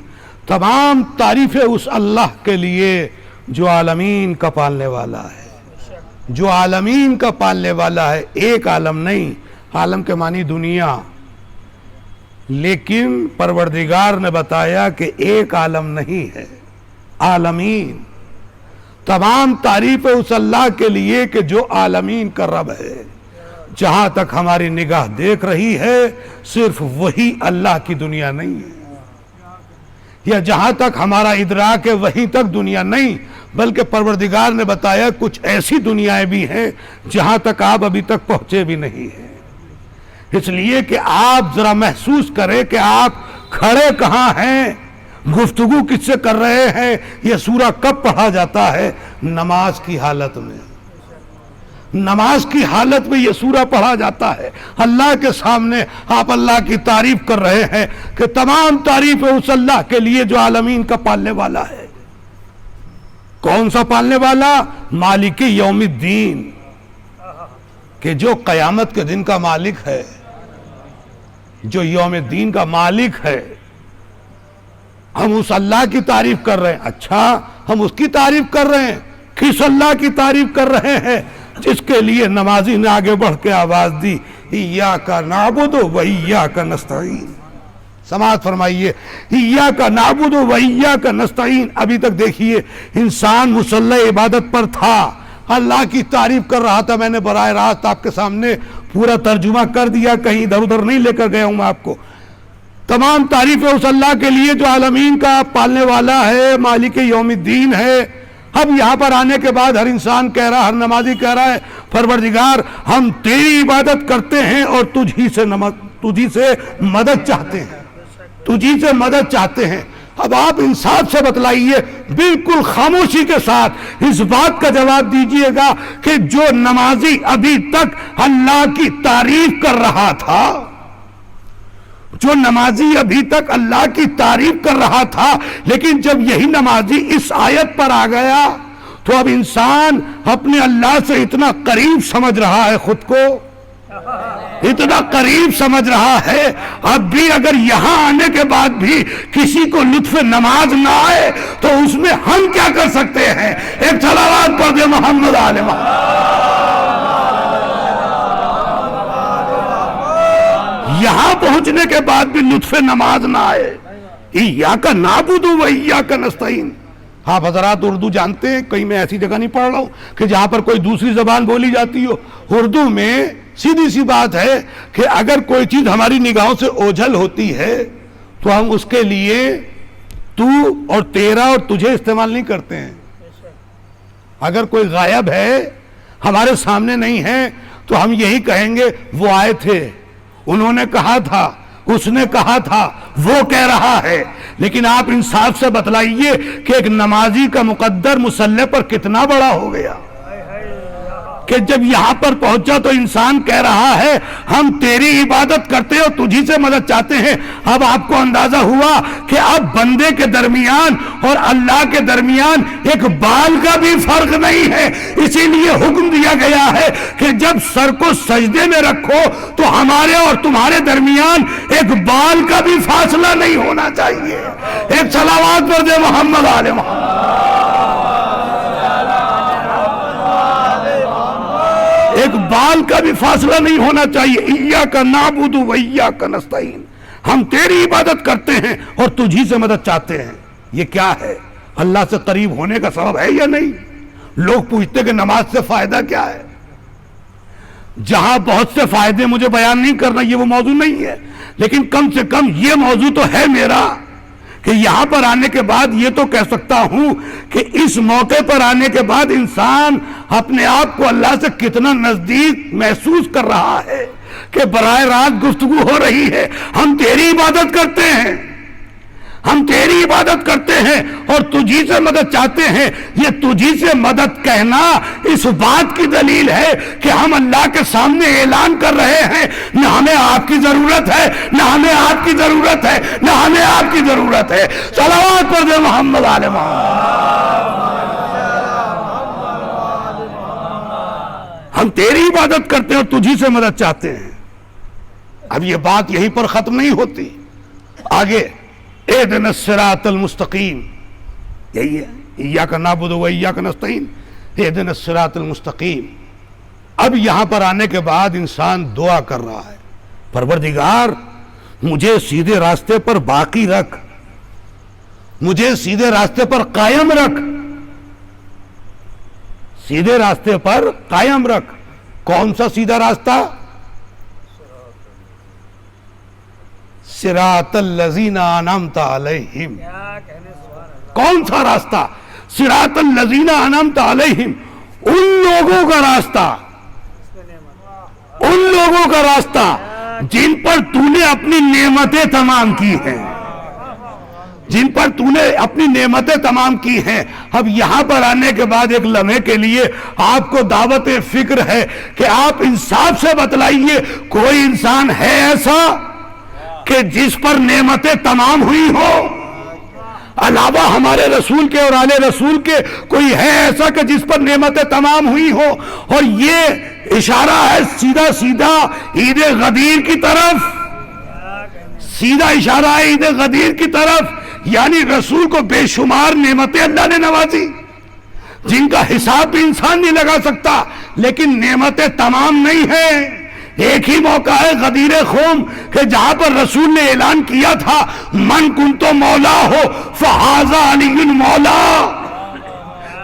تمام تعریفیں اس اللہ کے لیے جو عالمین کا پالنے والا ہے، جو عالمین کا پالنے والا ہے۔ ایک عالم نہیں، عالم کے معنی دنیا، لیکن پروردگار نے بتایا کہ ایک عالم نہیں ہے، عالمین۔ تمام تعریفیں اس اللہ کے لیے کہ جو عالمین کا رب ہے۔ جہاں تک ہماری نگاہ دیکھ رہی ہے صرف وہی اللہ کی دنیا نہیں ہے، یا جہاں تک ہمارا ادراک ہے وہیں تک دنیا نہیں، بلکہ پروردگار نے بتایا کچھ ایسی دنیایں بھی ہیں جہاں تک آپ ابھی تک پہنچے بھی نہیں ہیں۔ اس لیے کہ آپ ذرا محسوس کریں کہ آپ کھڑے کہاں ہیں، گفتگو کس سے کر رہے ہیں۔ یہ سورہ کب پڑھا جاتا ہے؟ نماز کی حالت میں، نماز کی حالت میں یہ سورہ پڑھا جاتا ہے۔ اللہ کے سامنے آپ اللہ کی تعریف کر رہے ہیں کہ تمام تعریفیں اس اللہ کے لیے جو عالمین کا پالنے والا ہے۔ کون سا پالنے والا؟ مالک یوم الدین، کہ جو قیامت کے دن کا مالک ہے، جو یوم الدین کا مالک ہے۔ ہم اس اللہ کی تعریف کر رہے ہیں۔ اچھا، ہم اس کی تعریف کر رہے ہیں، کس اللہ کی تعریف کر رہے ہیں؟ جس کے لیے نمازی نے آگے بڑھ کے آواز دی، ایاک نعبد و ایاک نستعین۔ سماعت فرمائیے، ایاک نعبد و ایاک نستعین۔ ابھی تک دیکھیے انسان مصلی عبادت پر تھا، اللہ کی تعریف کر رہا تھا۔ میں نے براہ راست آپ کے سامنے پورا ترجمہ کر دیا، کہیں ادھر ادھر نہیں لے کر گیا ہوں میں آپ کو۔ تمام تعریفیں اس اللہ کے لیے جو عالمین کا پالنے والا ہے، مالک یوم الدین ہے۔ اب یہاں پر آنے کے بعد ہر انسان کہہ رہا، ہر نمازی کہہ رہا ہے، پروردگار ہم تیری عبادت کرتے ہیں اور تجھی سے مدد چاہتے ہیں، تجھی سے مدد چاہتے ہیں۔ اب آپ انصاف سے بتلائیے، بالکل خاموشی کے ساتھ اس بات کا جواب دیجئے گا کہ جو نمازی ابھی تک اللہ کی تعریف کر رہا تھا، جو نمازی ابھی تک اللہ کی تعریف کر رہا تھا، لیکن جب یہی نمازی اس آیت پر آ گیا تو اب انسان اپنے اللہ سے اتنا قریب سمجھ رہا ہے، خود کو اتنا قریب سمجھ رہا ہے، اب بھی اگر یہاں آنے کے بعد بھی کسی کو لطف نماز نہ آئے تو اس میں ہم کیا کر سکتے ہیں؟ ایک صلوات پڑھ دے محمد علیہ محمد۔ یہاں پہنچنے کے بعد بھی لطف نماز نہ آئے، ایاک نعبد و ایاک نستعین۔ آپ حضرات اردو جانتے ہیں، کہیں میں ایسی جگہ نہیں پڑھ رہا ہوں کہ جہاں پر کوئی دوسری زبان بولی جاتی ہو۔ اردو میں سیدھی سی بات ہے کہ اگر کوئی چیز ہماری نگاہوں سے اوجھل ہوتی ہے تو ہم اس کے لیے تو اور تیرا اور تجھے استعمال نہیں کرتے ہیں۔ اگر کوئی غائب ہے، ہمارے سامنے نہیں ہے، تو ہم یہی کہیں گے وہ آئے تھے، انہوں نے کہا تھا، اس نے کہا تھا، وہ کہہ رہا ہے۔ لیکن آپ انصاف سے بتلائیے کہ ایک نمازی کا مقدر مصلی پر کتنا بڑا ہو گیا کہ جب یہاں پر پہنچا تو انسان کہہ رہا ہے ہم تیری عبادت کرتے ہیں اور تجھی سے مدد چاہتے ہیں۔ اب آپ کو اندازہ ہوا کہ اب بندے کے درمیان اور اللہ کے درمیان ایک بال کا بھی فرق نہیں ہے۔ اسی لیے حکم دیا گیا ہے کہ جب سر کو سجدے میں رکھو تو ہمارے اور تمہارے درمیان ایک بال کا بھی فاصلہ نہیں ہونا چاہیے۔ ایک صلوات پر دے محمد علیہ محمد۔ ایک بال کا بھی فاصلہ نہیں ہونا چاہیے۔ ایاک نعبد و ایاک نستعین، ہم تیری عبادت کرتے ہیں اور تجھی سے مدد چاہتے ہیں. یہ کیا ہے؟ اللہ سے قریب ہونے کا سبب ہے یا نہیں؟ لوگ پوچھتے کہ نماز سے فائدہ کیا ہے. جہاں بہت سے فائدے مجھے بیان نہیں کرنا، یہ وہ موضوع نہیں ہے، لیکن کم سے کم یہ موضوع تو ہے میرا کہ یہاں پر آنے کے بعد یہ تو کہہ سکتا ہوں کہ اس موقع پر آنے کے بعد انسان اپنے آپ کو اللہ سے کتنا نزدیک محسوس کر رہا ہے کہ براہ راست گفتگو ہو رہی ہے. ہم تیری عبادت کرتے ہیں، ہم تیری عبادت کرتے ہیں اور تجھی سے مدد چاہتے ہیں. یہ تجھی سے مدد کہنا اس بات کی دلیل ہے کہ ہم اللہ کے سامنے اعلان کر رہے ہیں نہ ہمیں آپ کی ضرورت ہے، نہ ہمیں آپ کی ضرورت ہے، نہ ہمیں آپ کی ضرورت ہے. صلوات پر دے محمد آل محمد. ہم تیری عبادت کرتے ہیں اور تجھی سے مدد چاہتے ہیں. اب یہ بات یہیں پر ختم نہیں ہوتی، آگے اہدنا الصراط المستقیم، یہی ہے ایاک نعبد و ایاک نستعین، اہدنا الصراط المستقیم. اب یہاں پر آنے کے بعد انسان دعا کر رہا ہے، پروردگار مجھے سیدھے راستے پر باقی رکھ، مجھے سیدھے راستے پر قائم رکھ، سیدھے راستے پر قائم رکھ. کون سا سیدھا راستہ؟ صراط الذین انعمت علیہم. کون سا راستہ؟ صراط الذین انعمت علیہم، ان لوگوں کا راستہ، ان لوگوں کا راستہ جن پر تو نے اپنی نعمتیں تمام کی ہیں، جن پر تو نے اپنی نعمتیں تمام کی ہیں. اب یہاں پر آنے کے بعد ایک لمحے کے لیے آپ کو دعوت فکر ہے کہ آپ انصاف سے بتلائیے، کوئی انسان ہے ایسا کہ جس پر نعمتیں تمام ہوئی ہو علاوہ ہمارے رسول کے اور آل رسول کے؟ کوئی ہے ایسا کہ جس پر نعمتیں تمام ہوئی ہو؟ اور یہ اشارہ ہے سیدھا سیدھا عید غدیر کی طرف، سیدھا اشارہ ہے عید غدیر کی طرف. یعنی رسول کو بے شمار نعمتیں اللہ نے نوازی جن کا حساب بھی انسان نہیں لگا سکتا، لیکن نعمتیں تمام نہیں ہیں. ایک ہی موقع ہے غدیر خم کہ جہاں پر رسول نے اعلان کیا تھا من کنتو مولا ہو فہذا علی مولا،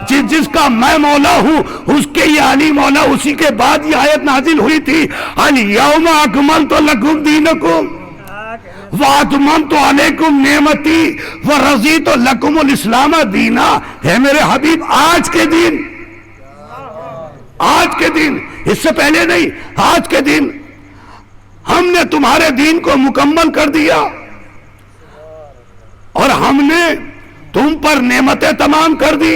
جس کا میں مولا ہوں اس کے یہ علی مولا. اسی کے بعد یہ آیت نازل ہوئی تھی الیوم اکملت لکم دینکم واتممت علیکم نعمتی ورضیت لکم الاسلام دینا. ہے میرے حبیب آج کے دن، آج کے دن، اس سے پہلے نہیں، آج کے دن ہم نے تمہارے دین کو مکمل کر دیا اور ہم نے تم پر نعمتیں تمام کر دی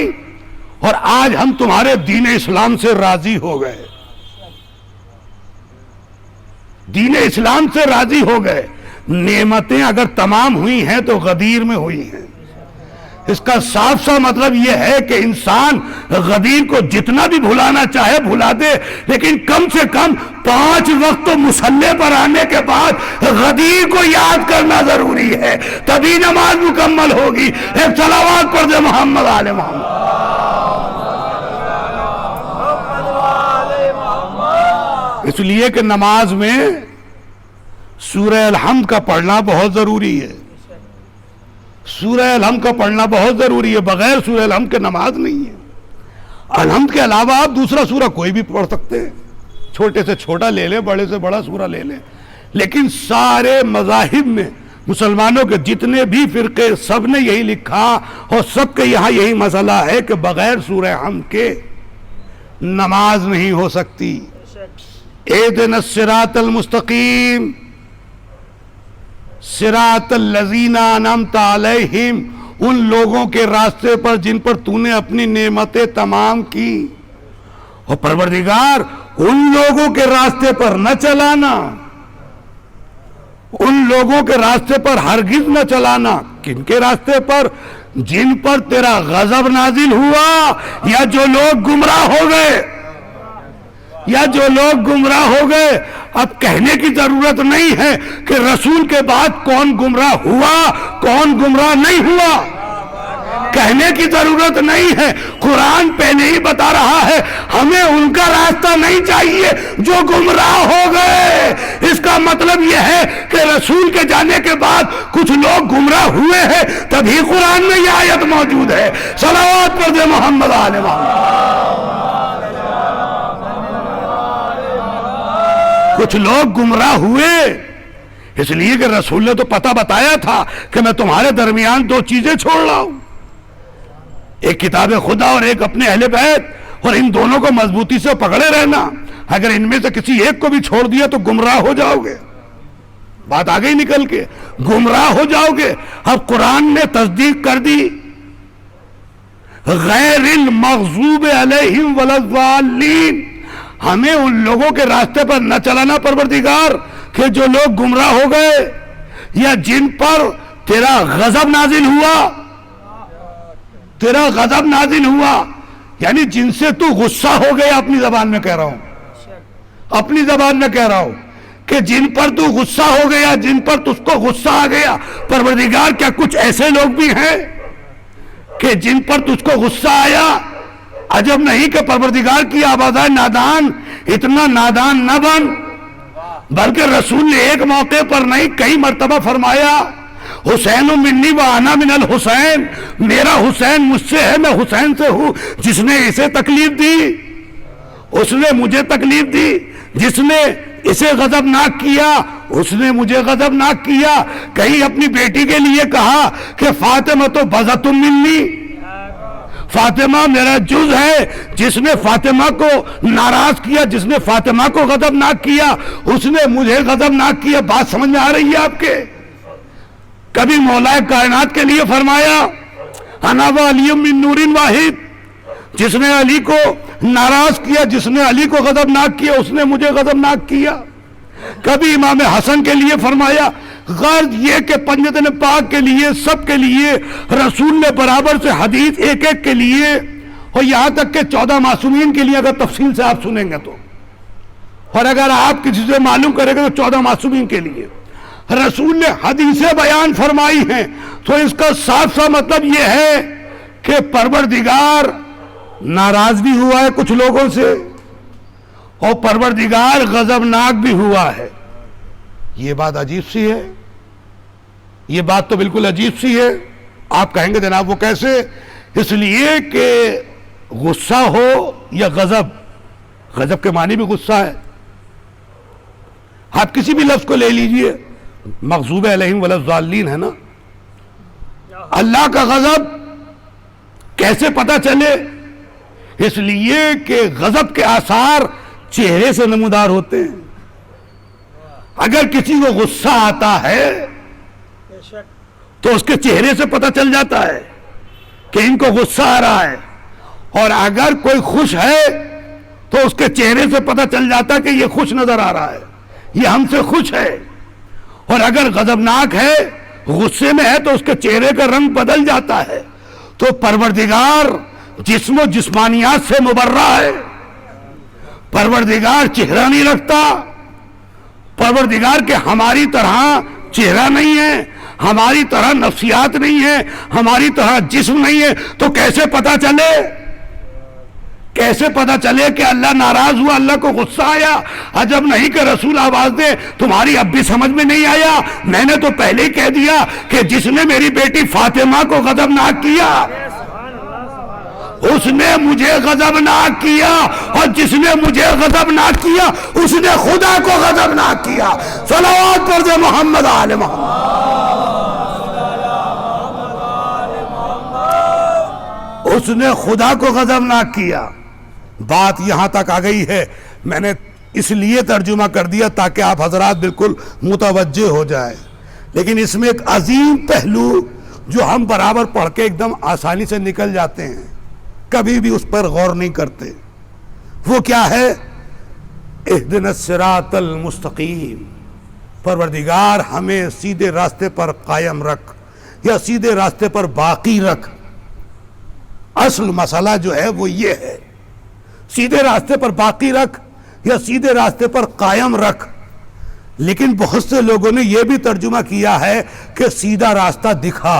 اور آج ہم تمہارے دین اسلام سے راضی ہو گئے، دین اسلام سے راضی ہو گئے. نعمتیں اگر تمام ہوئی ہیں تو غدیر میں ہوئی ہیں. اس کا صاف سا مطلب یہ ہے کہ انسان غدیر کو جتنا بھی بھلانا چاہے بھلا دے، لیکن کم سے کم 5 وقت تو مصلی پر آنے کے بعد غدیر کو یاد کرنا ضروری ہے، تبھی نماز مکمل ہوگی. ایک صلوات پڑھ دے محمد آل محمد. اس لیے کہ نماز میں سورہ الحمد کا پڑھنا بہت ضروری ہے، سورہ الحمد کا پڑھنا بہت ضروری ہے. بغیر سورہ الحمد کے نماز نہیں ہے. الحمد کے علاوہ آپ دوسرا سورہ کوئی بھی پڑھ سکتے ہیں، چھوٹے سے چھوٹا لے لیں، بڑے سے بڑا سورہ لے لیں، لیکن سارے مذاہب میں مسلمانوں کے جتنے بھی فرقے سب نے یہی لکھا اور سب کے یہاں یہی مسئلہ ہے کہ بغیر سورہ الحمد کے نماز نہیں ہو سکتی. اہدنا الصراط المستقیم صراط الذین انعمت علیہم، ان لوگوں کے راستے پر جن پر تو نے اپنی نعمتیں تمام کی. اور پروردگار ان لوگوں کے راستے پر نہ چلانا، ان لوگوں کے راستے پر ہرگز نہ چلانا. کن کے راستے پر؟ جن پر تیرا غضب نازل ہوا یا جو لوگ گمراہ ہو گئے، یا جو لوگ گمراہ ہو گئے. اب کہنے کی ضرورت نہیں ہے کہ رسول کے بعد کون گمراہ ہوا کون گمراہ نہیں ہوا. کہنے کی ضرورت نہیں ہے، قرآن پہلے ہی بتا رہا ہے ہمیں ان کا راستہ نہیں چاہیے جو گمراہ ہو گئے۔ اس کا مطلب یہ ہے کہ رسول کے جانے کے بعد کچھ لوگ گمراہ ہوئے ہیں، تبھی قرآن میں یہ آیت موجود ہے۔ صلوات پر دے محمد آل محمد۔ کچھ لوگ گمراہ ہوئے اس لیے کہ رسول نے تو پتہ بتایا تھا کہ میں تمہارے درمیان دو چیزیں چھوڑ رہا ہوں، ایک کتاب خدا اور ایک اپنے اہل بیت، اور ان دونوں کو مضبوطی سے پکڑے رہنا۔ اگر ان میں سے کسی ایک کو بھی چھوڑ دیا تو گمراہ ہو جاؤ گے، بات آگے ہی نکل کے گمراہ ہو جاؤ گے۔ اب قرآن نے تصدیق کر دی، غیر المغضوب علیہم ولا الضالین، ہمیں ان لوگوں کے راستے پر نہ چلانا پروردگار کہ جو لوگ گمراہ ہو گئے یا جن پر تیرا غضب نازل ہوا، تیرا غضب نازل ہوا، یعنی جن سے تو غصہ ہو گیا۔ اپنی زبان میں کہہ رہا ہوں، اپنی زبان میں کہہ رہا ہوں کہ جن پر تو غصہ ہو گیا، جن پر تجھ کو غصہ آ گیا۔ پروردگار کیا کچھ ایسے لوگ بھی ہیں کہ جن پر تجھ کو غصہ آیا؟ عجب نہیں کہ پروردگار کی آواز ہے نادان، اتنا نادان نہ بن، بلکہ رسول نے ایک موقع پر نہیں کئی مرتبہ فرمایا حسین منی و انا من الحسین، میرا حسین مجھ سے ہے، میں حسین سے ہوں۔ جس نے اسے تکلیف دی اس نے مجھے تکلیف دی، جس نے اسے غضبناک کیا اس نے مجھے غضبناک کیا۔ کہیں اپنی بیٹی کے لیے کہا کہ فاطمہ تو بضعۃ منی، فاطمہ میرا جز ہے۔ جس نے فاطمہ کو ناراض کیا، جس نے فاطمہ کو غضبناک کیا اس نے مجھے غضبناک کیا۔ بات سمجھ میں آ رہی ہے آپ کے؟ کبھی مولا کائنات کے لیے فرمایا انا و علی من نور واحد، جس نے علی کو ناراض کیا، جس نے علی کو غضبناک کیا اس نے مجھے غضبناک کیا۔ کبھی امام حسن کے لیے فرمایا، غرض یہ کہ پنجتن پاک کے لیے، سب کے لیے رسول نے برابر سے حدیث ایک ایک کے لیے، اور یہاں تک کہ 14 معصومین کے لیے اگر تفصیل سے آپ سنیں گے تو، اور اگر آپ کسی سے معلوم کریں گے تو 14 معصومین کے لیے رسول نے حدیثیں بیان فرمائی ہیں، تو اس کا صاف سا مطلب یہ ہے کہ پروردگار ناراض بھی ہوا ہے کچھ لوگوں سے، اور پروردگار غضبناک بھی ہوا ہے۔ یہ بات عجیب سی ہے، یہ بات تو بالکل عجیب سی ہے۔ آپ کہیں گے جناب وہ کیسے؟ اس لیے کہ غصہ ہو یا غضب، غضب کے معنی بھی غصہ ہے۔ آپ کسی بھی لفظ کو لے لیجئے، مغضوب علیہم ولا الضالین ہے نا، اللہ کا غضب کیسے پتہ چلے؟ اس لیے کہ غضب کے آثار چہرے سے نمودار ہوتے ہیں۔ اگر کسی کو غصہ آتا ہے تو اس کے چہرے سے پتہ چل جاتا ہے کہ ان کو غصہ آ رہا ہے، اور اگر کوئی خوش ہے تو اس کے چہرے سے پتہ چل جاتا ہے کہ یہ خوش نظر آ رہا ہے، یہ ہم سے خوش ہے۔ اور اگر غضبناک ہے، غصے میں ہے، تو اس کے چہرے کا رنگ بدل جاتا ہے۔ تو پروردگار جسم و جسمانیات سے مبرہ ہے، پروردگار چہرہ نہیں رکھتا، پروردگار کے ہماری طرح چہرہ نہیں ہے، ہماری طرح نفسیات نہیں ہے، ہماری طرح جسم نہیں ہے۔ تو کیسے پتہ چلے، کیسے پتہ چلے کہ اللہ ناراض ہوا، اللہ کو غصہ آیا؟ عجب نہیں کہ رسول آواز دے تمہاری اب بھی سمجھ میں نہیں آیا؟ میں نے تو پہلے ہی کہہ دیا کہ جس نے میری بیٹی فاطمہ کو غضبناک کیا اس نے مجھے غضبناک کیا، اور جس نے مجھے غضبناک کیا اس نے خدا کو غضبناک کیا۔ صلوات پر دے محمد آل محمد۔ اس نے خدا کو غضبناک کیا۔ بات یہاں تک آ گئی ہے، میں نے اس لیے ترجمہ کر دیا تاکہ آپ حضرات بالکل متوجہ ہو جائیں، لیکن اس میں ایک عظیم پہلو جو ہم برابر پڑھ کے ایک دم آسانی سے نکل جاتے ہیں، کبھی بھی اس پر غور نہیں کرتے، وہ کیا ہے؟ اہدنا الصراط المستقیم، پروردگار ہمیں سیدھے راستے پر قائم رکھ یا سیدھے راستے پر باقی رکھ۔ اصل مسئلہ جو ہے وہ یہ ہے، سیدھے راستے پر باقی رکھ یا سیدھے راستے پر قائم رکھ۔ لیکن بہت سے لوگوں نے یہ بھی ترجمہ کیا ہے کہ سیدھا راستہ دکھا،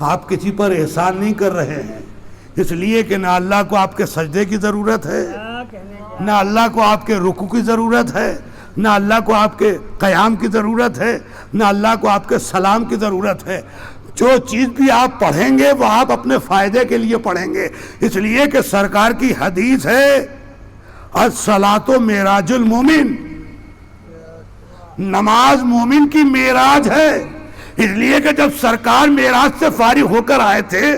آپ کسی پر احسان نہیں کر رہے ہیں، اس لیے کہ نہ اللہ کو آپ کے سجدے کی ضرورت ہے، نہ اللہ کو آپ کے رکوع کی ضرورت ہے، نہ اللہ کو آپ کے قیام کی ضرورت ہے، نہ اللہ کو آپ کے سلام کی ضرورت ہے۔ جو چیز بھی آپ پڑھیں گے وہ آپ اپنے فائدے کے لیے پڑھیں گے، اس لیے کہ سرکار کی حدیث ہے الصلاۃ معراج المومن، نماز مومن کی معراج ہے۔ اس لیے کہ جب سرکار معراج سے فارغ ہو کر آئے تھے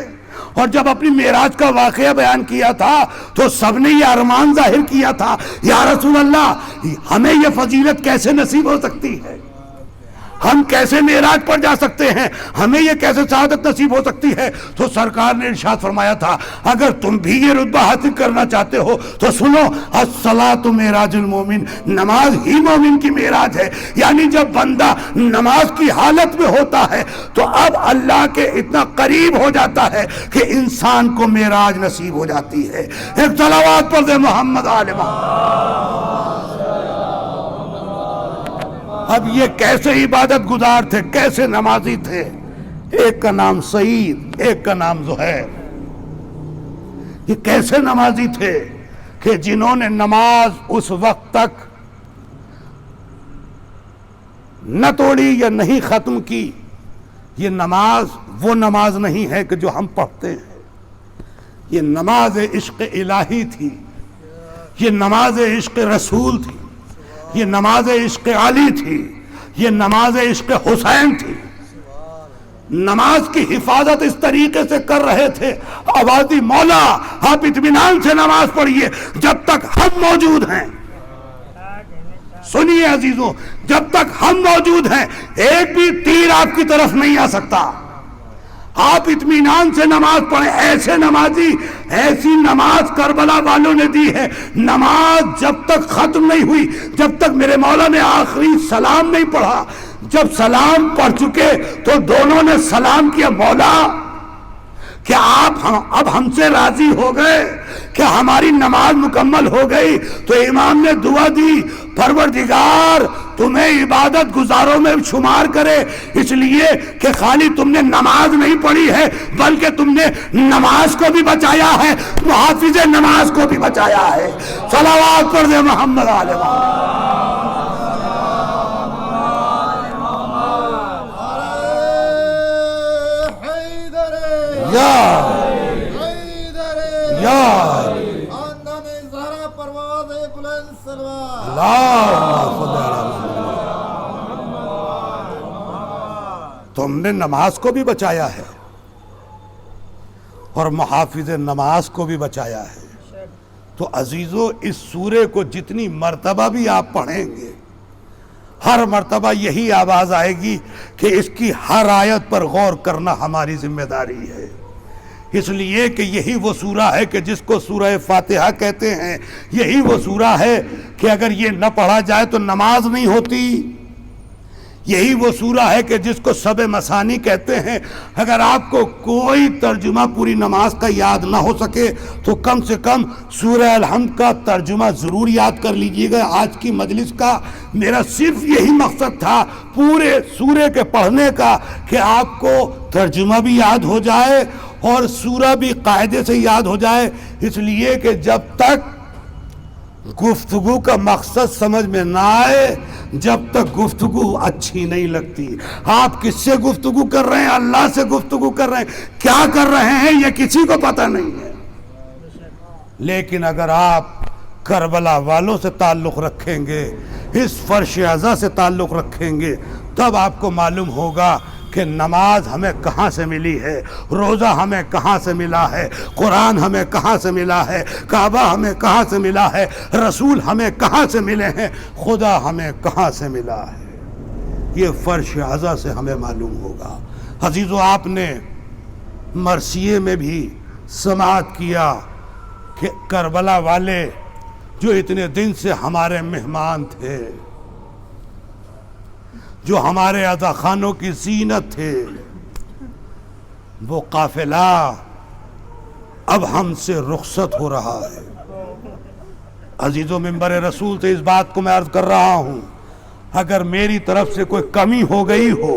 اور جب اپنی معراج کا واقعہ بیان کیا تھا تو سب نے یہ ارمان ظاہر کیا تھا، یا رسول اللہ ہمیں یہ فضیلت کیسے نصیب ہو سکتی ہے، ہم کیسے معراج پر جا سکتے ہیں، ہمیں یہ کیسے سعادت نصیب ہو سکتی ہے؟ تو سرکار نے ارشاد فرمایا تھا اگر تم بھی یہ رتبہ حاصل کرنا چاہتے ہو تو سنو الصلاۃ معراج المومن، نماز ہی مومن کی معراج ہے۔ یعنی جب بندہ نماز کی حالت میں ہوتا ہے تو اب اللہ کے اتنا قریب ہو جاتا ہے کہ انسان کو معراج نصیب ہو جاتی ہے۔ ایک صلوات پر دے محمد آل محمد۔ اب یہ کیسے عبادت گزار تھے، کیسے نمازی تھے؟ ایک کا نام سعید، ایک کا نام زہیر۔ یہ کیسے نمازی تھے کہ جنہوں نے نماز اس وقت تک نہ توڑی یا نہیں ختم کی۔ یہ نماز وہ نماز نہیں ہے کہ جو ہم پڑھتے ہیں، یہ نماز عشق الہی تھی، یہ نماز عشق رسول تھی، یہ نماز عشق علی تھی، یہ نماز عشق حسین تھی۔ نماز کی حفاظت اس طریقے سے کر رہے تھے آوازی مولا آپ اطمینان سے نماز پڑھیے جب تک ہم موجود ہیں۔ سنیے عزیزوں، جب تک ہم موجود ہیں ایک بھی تیر آپ کی طرف نہیں آ سکتا۔ آپ اطمینان سے نماز پڑھیں۔ ایسے نمازی، ایسی نماز کربلا والوں نے دی ہے۔ نماز جب تک ختم نہیں ہوئی، جب تک میرے مولا نے آخری سلام نہیں پڑھا، جب سلام پڑھ چکے تو دونوں نے سلام کیا، مولا کیا آپ اب ہم سے راضی ہو گئے، کیا ہماری نماز مکمل ہو گئی؟ تو امام نے دعا دی پروردگار تمہیں عبادت گزاروں میں شمار کرے، اس لیے کہ خالی تم نے نماز نہیں پڑھی ہے بلکہ تم نے نماز کو بھی بچایا ہے، محافظ نماز کو بھی بچایا ہے۔ صلوات پر دے محمد آل محمد۔ تم نے نماز کو بھی بچایا ہے اور محافظ نماز کو بھی بچایا ہے۔ تو عزیزو اس سورے کو جتنی مرتبہ بھی آپ پڑھیں گے ہر مرتبہ یہی آواز آئے گی کہ اس کی ہر آیت پر غور کرنا ہماری ذمہ داری ہے، اس لیے کہ یہی وہ سورہ ہے کہ جس کو سورہ فاتحہ کہتے ہیں، یہی وہ سورہ ہے کہ اگر یہ نہ پڑھا جائے تو نماز نہیں ہوتی، یہی وہ سورہ ہے کہ جس کو سب مثانی کہتے ہیں۔ اگر آپ کو کوئی ترجمہ پوری نماز کا یاد نہ ہو سکے تو کم سے کم سورہ الحمد کا ترجمہ ضرور یاد کر لیجئے گا۔ آج کی مجلس کا میرا صرف یہی مقصد تھا پورے سورے کے پڑھنے کا کہ آپ کو ترجمہ بھی یاد ہو جائے اور سورہ بھی قاعدے سے یاد ہو جائے، اس لیے کہ جب تک گفتگو کا مقصد سمجھ میں نہ آئے جب تک گفتگو اچھی نہیں لگتی۔ آپ کس سے گفتگو کر رہے ہیں؟ اللہ سے گفتگو کر رہے ہیں، کیا کر رہے ہیں یہ کسی کو پتہ نہیں ہے۔ لیکن اگر آپ کربلا والوں سے تعلق رکھیں گے، اس فرش عزا سے تعلق رکھیں گے، تب آپ کو معلوم ہوگا کہ نماز ہمیں کہاں سے ملی ہے، روزہ ہمیں کہاں سے ملا ہے، قرآن ہمیں کہاں سے ملا ہے، کعبہ ہمیں کہاں سے ملا ہے، رسول ہمیں کہاں سے ملے ہیں، خدا ہمیں کہاں سے ملا ہے۔ یہ فرش عزا سے ہمیں معلوم ہوگا۔ عزیزو، آپ نے مرثیے میں بھی سماعت کیا کہ کربلا والے جو اتنے دن سے ہمارے مہمان تھے، جو ہمارے عزا خانوں کی زینت تھے، وہ قافلہ اب ہم سے رخصت ہو رہا ہے۔ عزیزو، منبر رسول سے اس بات کو میں عرض کر رہا ہوں، اگر میری طرف سے کوئی کمی ہو گئی ہو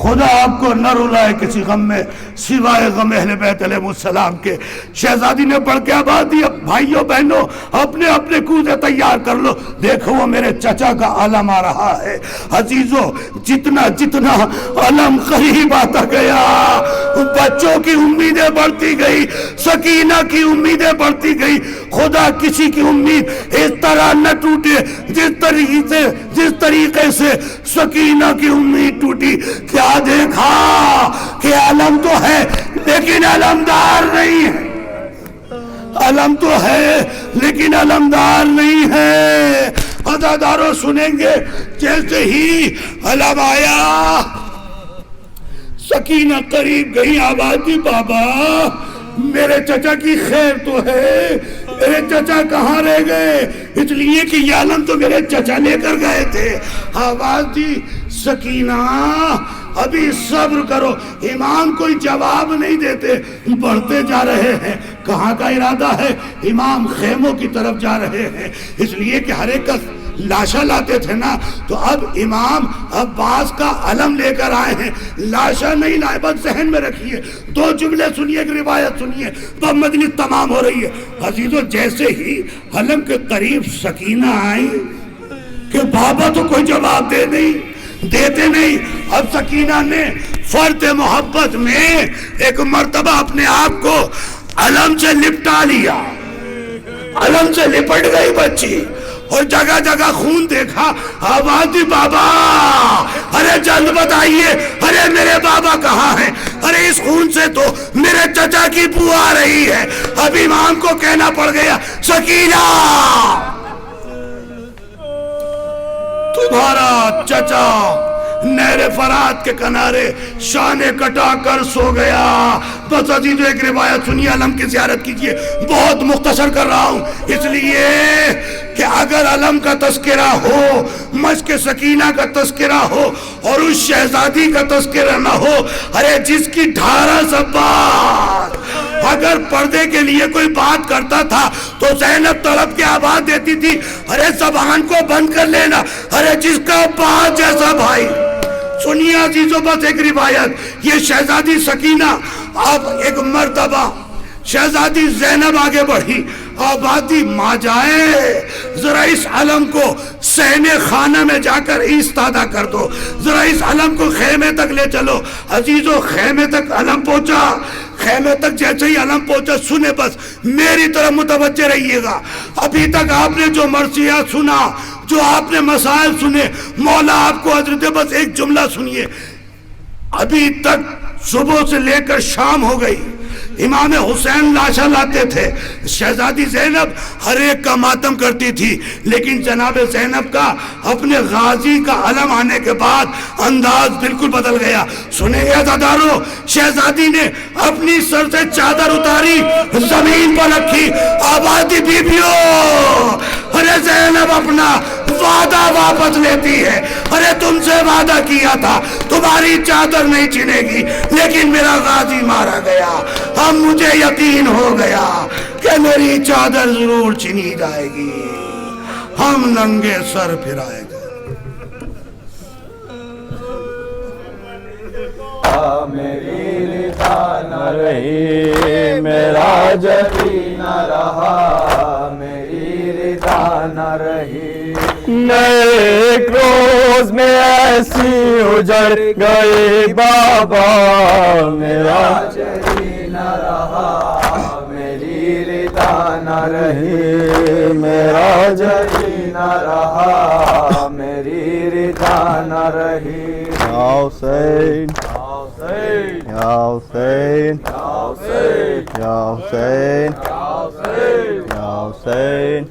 خدا آپ کو نہ رلائے کسی غم میں سوائے غم اہل بیت علیہ السلام کے۔ شہزادی نے پڑھ کے آواز دی، بھائیوں بہنوں اپنے اپنے کوزے تیار کر لو، دیکھو وہ میرے چچا کا علم آ رہا ہے۔ عزیزو جتنا جتنا علم قریب آتا گیا بچوں کی امیدیں بڑھتی گئی، سکینہ کی امیدیں بڑھتی گئی۔ خدا کسی کی امید اس طرح نہ ٹوٹے جس طریقے سے سکینہ کی امید ٹوٹی۔ کیا دیکھا کہ علم تو ہے لیکن علمدار نہیں ہے، علم تو ہے لیکن علمدار نہیں ہے۔ عزاداروں سنیں گے جیسے ہی علم آیا سکینہ قریب گئی، آواز دی بابا میرے چچا کی خیر تو ہے، میرے چچا کہاں رہ گئے؟ اس لیے کہ یہ علم تو میرے چچا لے کر گئے تھے۔ آواز دی سکینہ ابھی صبر کرو، امام کوئی جواب نہیں دیتے، بڑھتے جا رہے ہیں۔ کہاں کا ارادہ ہے؟ امام خیموں کی طرف جا رہے ہیں، اس لیے کہ ہر ایک کا لاشا لاتے تھے نا، تو اب امام عباس کا علم لے کر آئے ہیں، لاشا نہیں لائے۔ بس ذہن میں رکھیے، دو جملے سنیے، ایک روایت سنیے، تو مجلس تمام ہو رہی ہے۔ عزیزو جیسے ہی علم کے قریب سکینہ آئی کہ بابا تو کوئی جواب دیتے نہیں۔ اب سکینہ نے فرط محبت میں ایک مرتبہ اپنے آپ کو علم سے لپٹا لیا، علم سے لپٹ گئی بچی، اور جگہ جگہ خون دیکھا۔ آواز دی بابا ارے جلد بتائیے، ارے میرے بابا کہاں ہیں؟ ارے اس خون سے تو میرے چچا کی بو آ رہی ہے۔ اب امام کو کہنا پڑ گیا سکینہ تمہارا چچا نہر فرات کے کنارے شانے کٹا کر سو گیا۔ بس عزیزو ایک روایت سنیے، علم کی زیارت کیجئے، بہت مختصر کر رہا ہوں اس لیے کہ اگر علم کا تذکرہ ہو، مشق سکینہ کا تذکرہ ہو اور اس شہزادی کا تذکرہ نہ ہو، ارے جس کی 18 زبان اگر پردے کے لیے کوئی بات کرتا تھا تو زینب تڑپ کے آواز دیتی تھی ارے زبان کو بند کر لینا، ارے جس کا باپ جیسا بھائی۔ سنیے عزیزو بس ایک روایت، یہ شہزادی سکینہ اب ایک مرتبہ شہزادی زینب آگے بڑھی، آبادی ماں جائے ذرا اس علم کو سہنے خانہ میں جا کر ایستادہ کر دو، ذرا اس علم کو خیمے تک لے چلو۔ عزیزو خیمے تک علم پہنچا، خیمے تک جیسے ہی علم پہنچا، سنے بس میری طرف متوجہ رہیے گا، ابھی تک آپ نے جو مرثیات سنا، جو آپ نے مسائل سنے، مولا آپ کو حضرت بس ایک جملہ سنیے، ابھی تک صبح سے لے کر شام ہو گئی، امام حسین لاشا لاتے تھے، شہزادی زینب ہر ایک کا ماتم کرتی تھی، لیکن جناب زینب کا اپنے غازی کا علم آنے کے بعد انداز بالکل بدل گیا۔ سنیں گے عزادارو، شہزادی نے اپنی سر سے چادر اتاری، زمین پر رکھی، آواز دی بیبیوں ارے زینب اپنا وعدہ واپس لیتی ہے، ارے تم سے وعدہ کیا تھا تمہاری چادر نہیں چھنے گی، لیکن میرا غازی مارا گیا، اب مجھے یقین ہو گیا کہ میری چادر ضرور چھنی جائے گی، ہم ننگے سر پھرائے گئے۔ میری رضا نہ رہی، میرا جبی نہ رہا، میری رضا نہ رہی، ایک روز میں ایسی اجڑ گئی بابا، میرا جبی نہ رہا، میری رضا نہ رہی، میرا جبی نہ رہا، میری رضا نہ رہی۔ یا حسین یا حسین یا حسین یا حسین یا حسین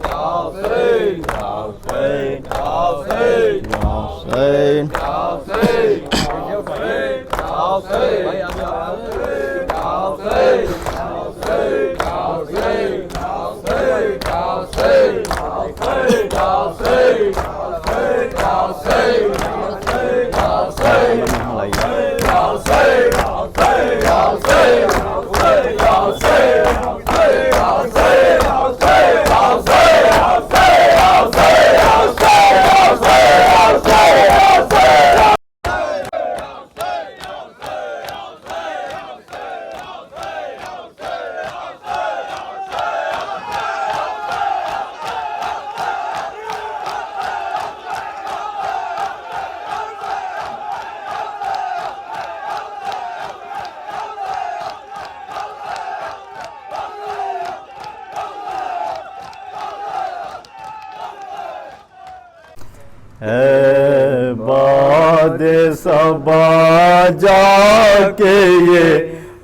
اے باد صبا جا کے یہ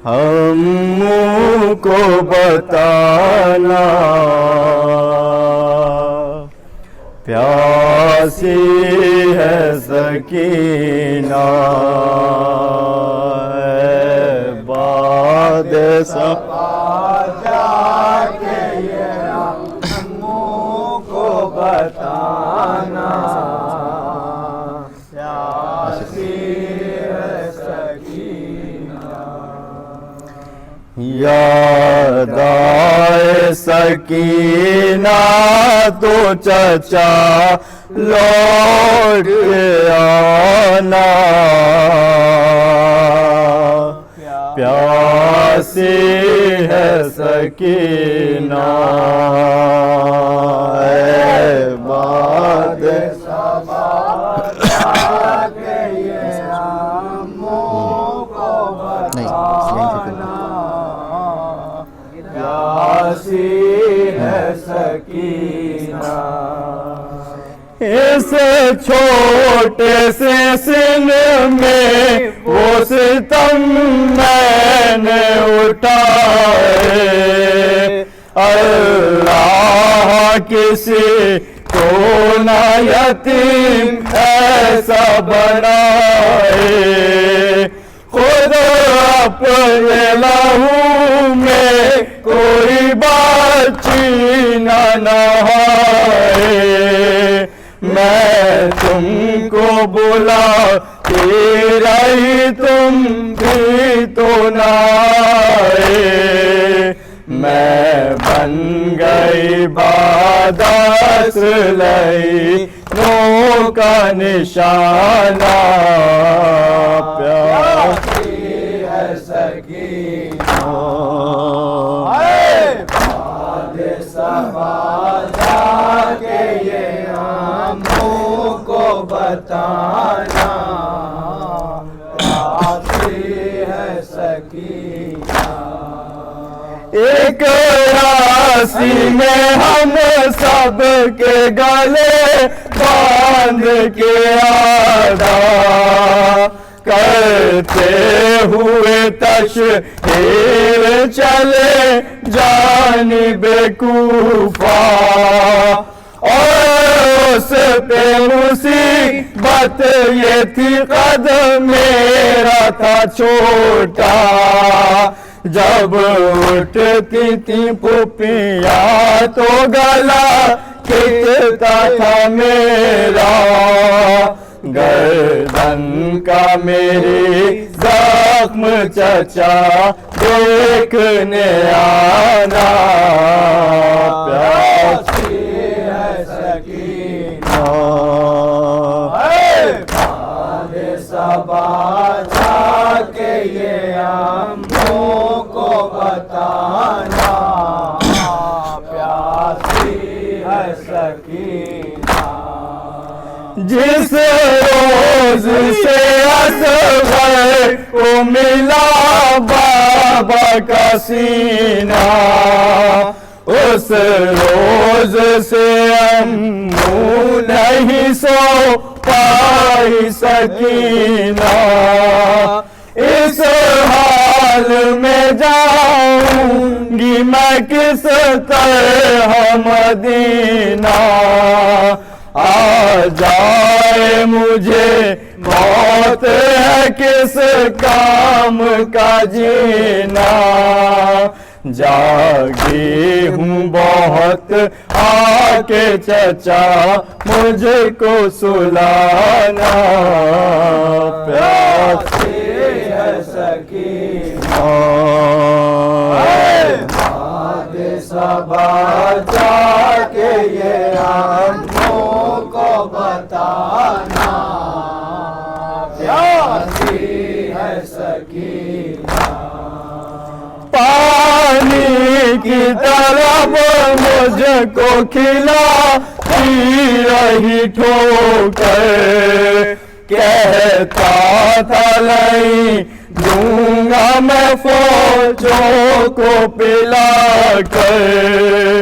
ہم کو بتانا، پیاسی ہے سکینہ، اے باد صبا جا کے یہ ہم کو بتانا، یاد آئے سکینہ تو چچا لوٹ کے آنا، پیاسی ہے سکینہ، اے باد صبا جا کے یہ ہم کو بتانا، پیاسی ہے سکینہ، اس چھوٹے سے سن میں وہ ستم میں نے اٹھائے، اللہ کسی کو نہ یتیم ایسا بنائے، خود اپنے لہو میں کوئی بچی نہ نہائے، میں تم کو بلا کے رہی تم بھی تو نہ آئے، میں بن گئی بادس لئی نو کا نشانہ، پیاسی ہے سکینہ، باد صبا جا کے یہ ہم کو بتانا، پیاسی ہے سکینہ، ایک راسی میں ہم سب کے گلے باندھ کے ادا کرتے ہوئے تشہیر چلے جانب کوفہ، اور اس پہ مصیبت یہ تھی قد میرا تھا چھوٹا، جب اٹھتی تھی پھوپھیاں تو گلا کھچتا تھا میرا، گردن کا میری زخم چچا دیکھنے آنا، پیاسی ہے سکینہ، باد صبا جا کے یہ ہم کو بتانا، پیاسی ہے سکینہ، جس روز سے اصغر کو ملا بابا کا سینہ، اس روز سے امو نہیں سو پائی سکینہ، اس حال میں جاؤں گی میں کس طرح مدینہ، آ جائے مجھے موت ہے کس کام کا جینا، جاگی ہوں بہت آ کے چچا مجھ کو سلانا، پیاسی ہے سکینہ، باد صبا جا کے یہ ہم کو بتانا، پیاسی ہے سکینہ، پانی کی طرف مجھ کو کھلا رہی ٹھوکر، کہتا تھا نہیں دوں گا میں فوجوں کو پلا کر،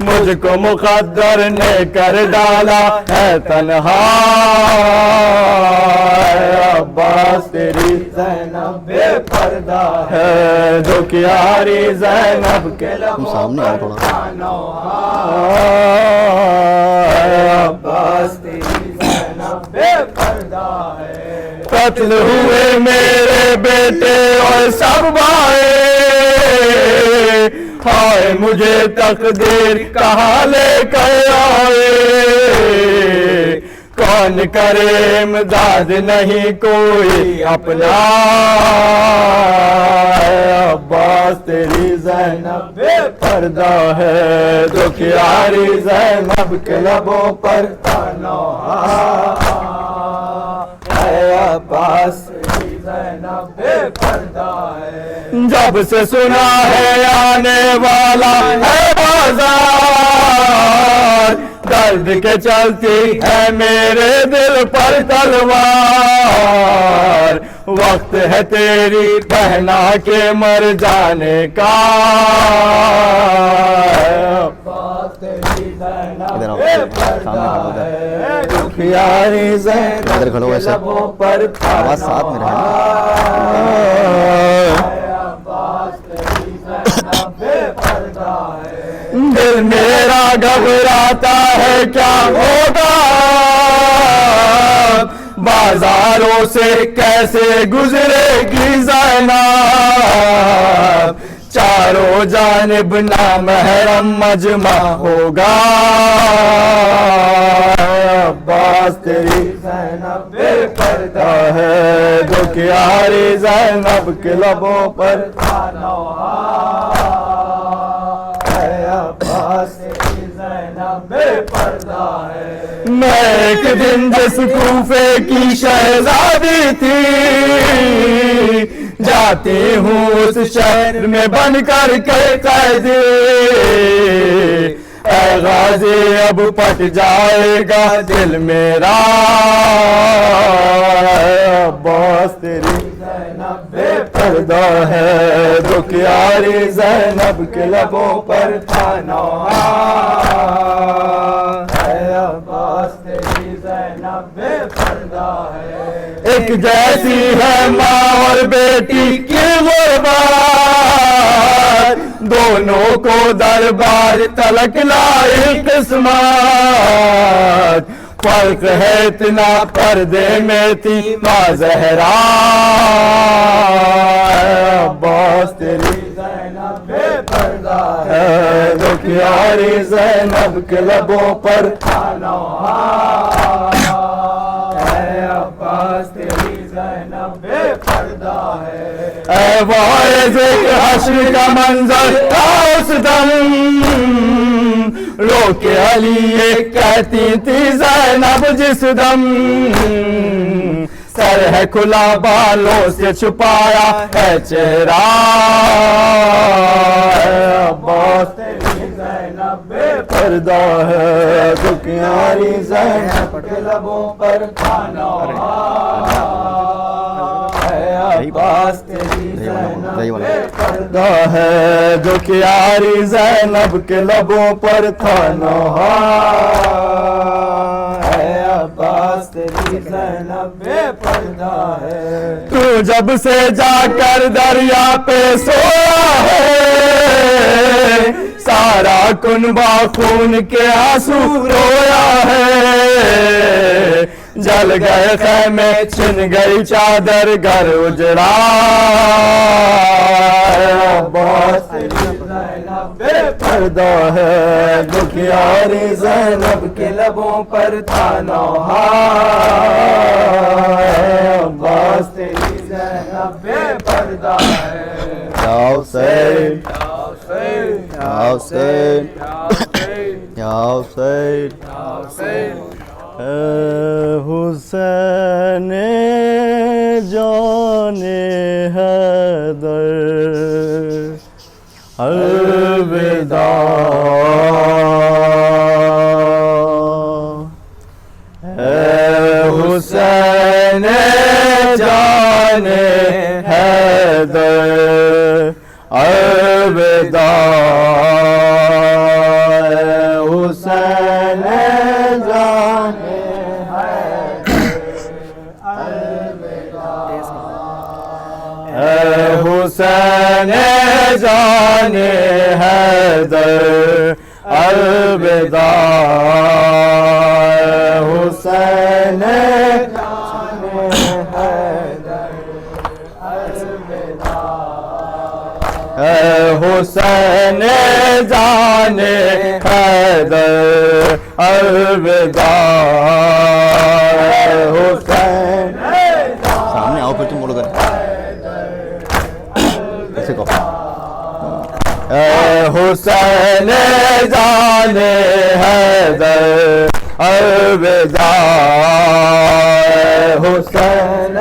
مجھ کو مقدر نے کر ڈالا ہے تنہا عباس تیری زینب بے پردہ ہے دکھیاری زینب کے لبوں سامنے آؤ تھوڑا عباس تیری زینب بے پردہ ہے قتل ہوئے میرے بیٹے اور سب بھائی ہائے مجھے تقدیر کہاں لے کر آئے کون کرے امداد نہیں کوئی اپنا عباس تیری زینب بے پردہ ہے دکھیاری زینب کے لبوں پر تنہا عباس تیری زینب بے پردہ ہے جب سے سنا ہے آنے والا ہے بازار درد کے چلتی ہے میرے دل پر تلوار وقت ہے تیری بہنا کے مر جانے کا عباس تیری زینب بے پردہ ہے دکھیاری زینب کے لبوں پر آواز ساتھ میں رہے عباس تیری زینب بے پردہ ہے دل میرا گھبراتا ہے کیا ہوگا بازاروں سے کیسے گزرے گی زینب چاروں جانب نامحرم مجمع ہوگا عباس تیری زینب بے پردہ ہے دکھیاری زینب کے لبوں پر تنہا عباس تیری زینب بے پردہ ہے میں ایک دن جس کوفے کی شہزادی تھی جاتی ہوں اس شہر میں بن کر کے قیدی اے غازی اب پٹ جائے گا دل میرا عباس تیری زینب بے پردہ ہے دکھیاری زینب کے لبوں پر تنہا عباس تیری زینب بے پردہ ہے ایک جیسی ہے ماں اور بیٹی کی غربت دونوں کو دربار تلک لائی قسمت فرق ہے اتنا پردے میں تھی ماں زہرا عباس تیری زینب بے پردہ ہے دکھیاری زینب کے لبوں پر تنہا عباس تیری زینب بے پردہ ہے اے واعظ حشر کا منظر اس دم رو کے علی یہ کہتی تھی زینب جس دم سر ہے کھلا بالوں سے چھپایا ہے چہرہ عباس تیری زینب بے پردہ ہے دکھیاری زینب کے لبوں پر تنہا عباس تیری زینب بے پردہ ہے دکھیاری زینب کے لبوں پر تنہا عباس تیری زینب بے پردہ ہے تو جب سے جا کر دریا پہ سویا ہے سارا کنبہ خون کے آنسو رویا ہے جل گئے خیمے چھن گئی چادر گھر اجڑا عباس تیری زینب بے پردہ ہے دکھیاری زینب کے لبوں پر تنہا عباس تیری زینب بے پردہ ہے یا حسین یا حسین یا حسین اے حسین جان حیدر الوداع اے حسین جان حیدر الوداع حسین جان حیدر الوداع حسین جان حیدر الوداع حسین جان حیدر الوداع حسین سامنے آؤ پھر تم بولو گا ایسے کہو حسین جان حیدر الوداع حسین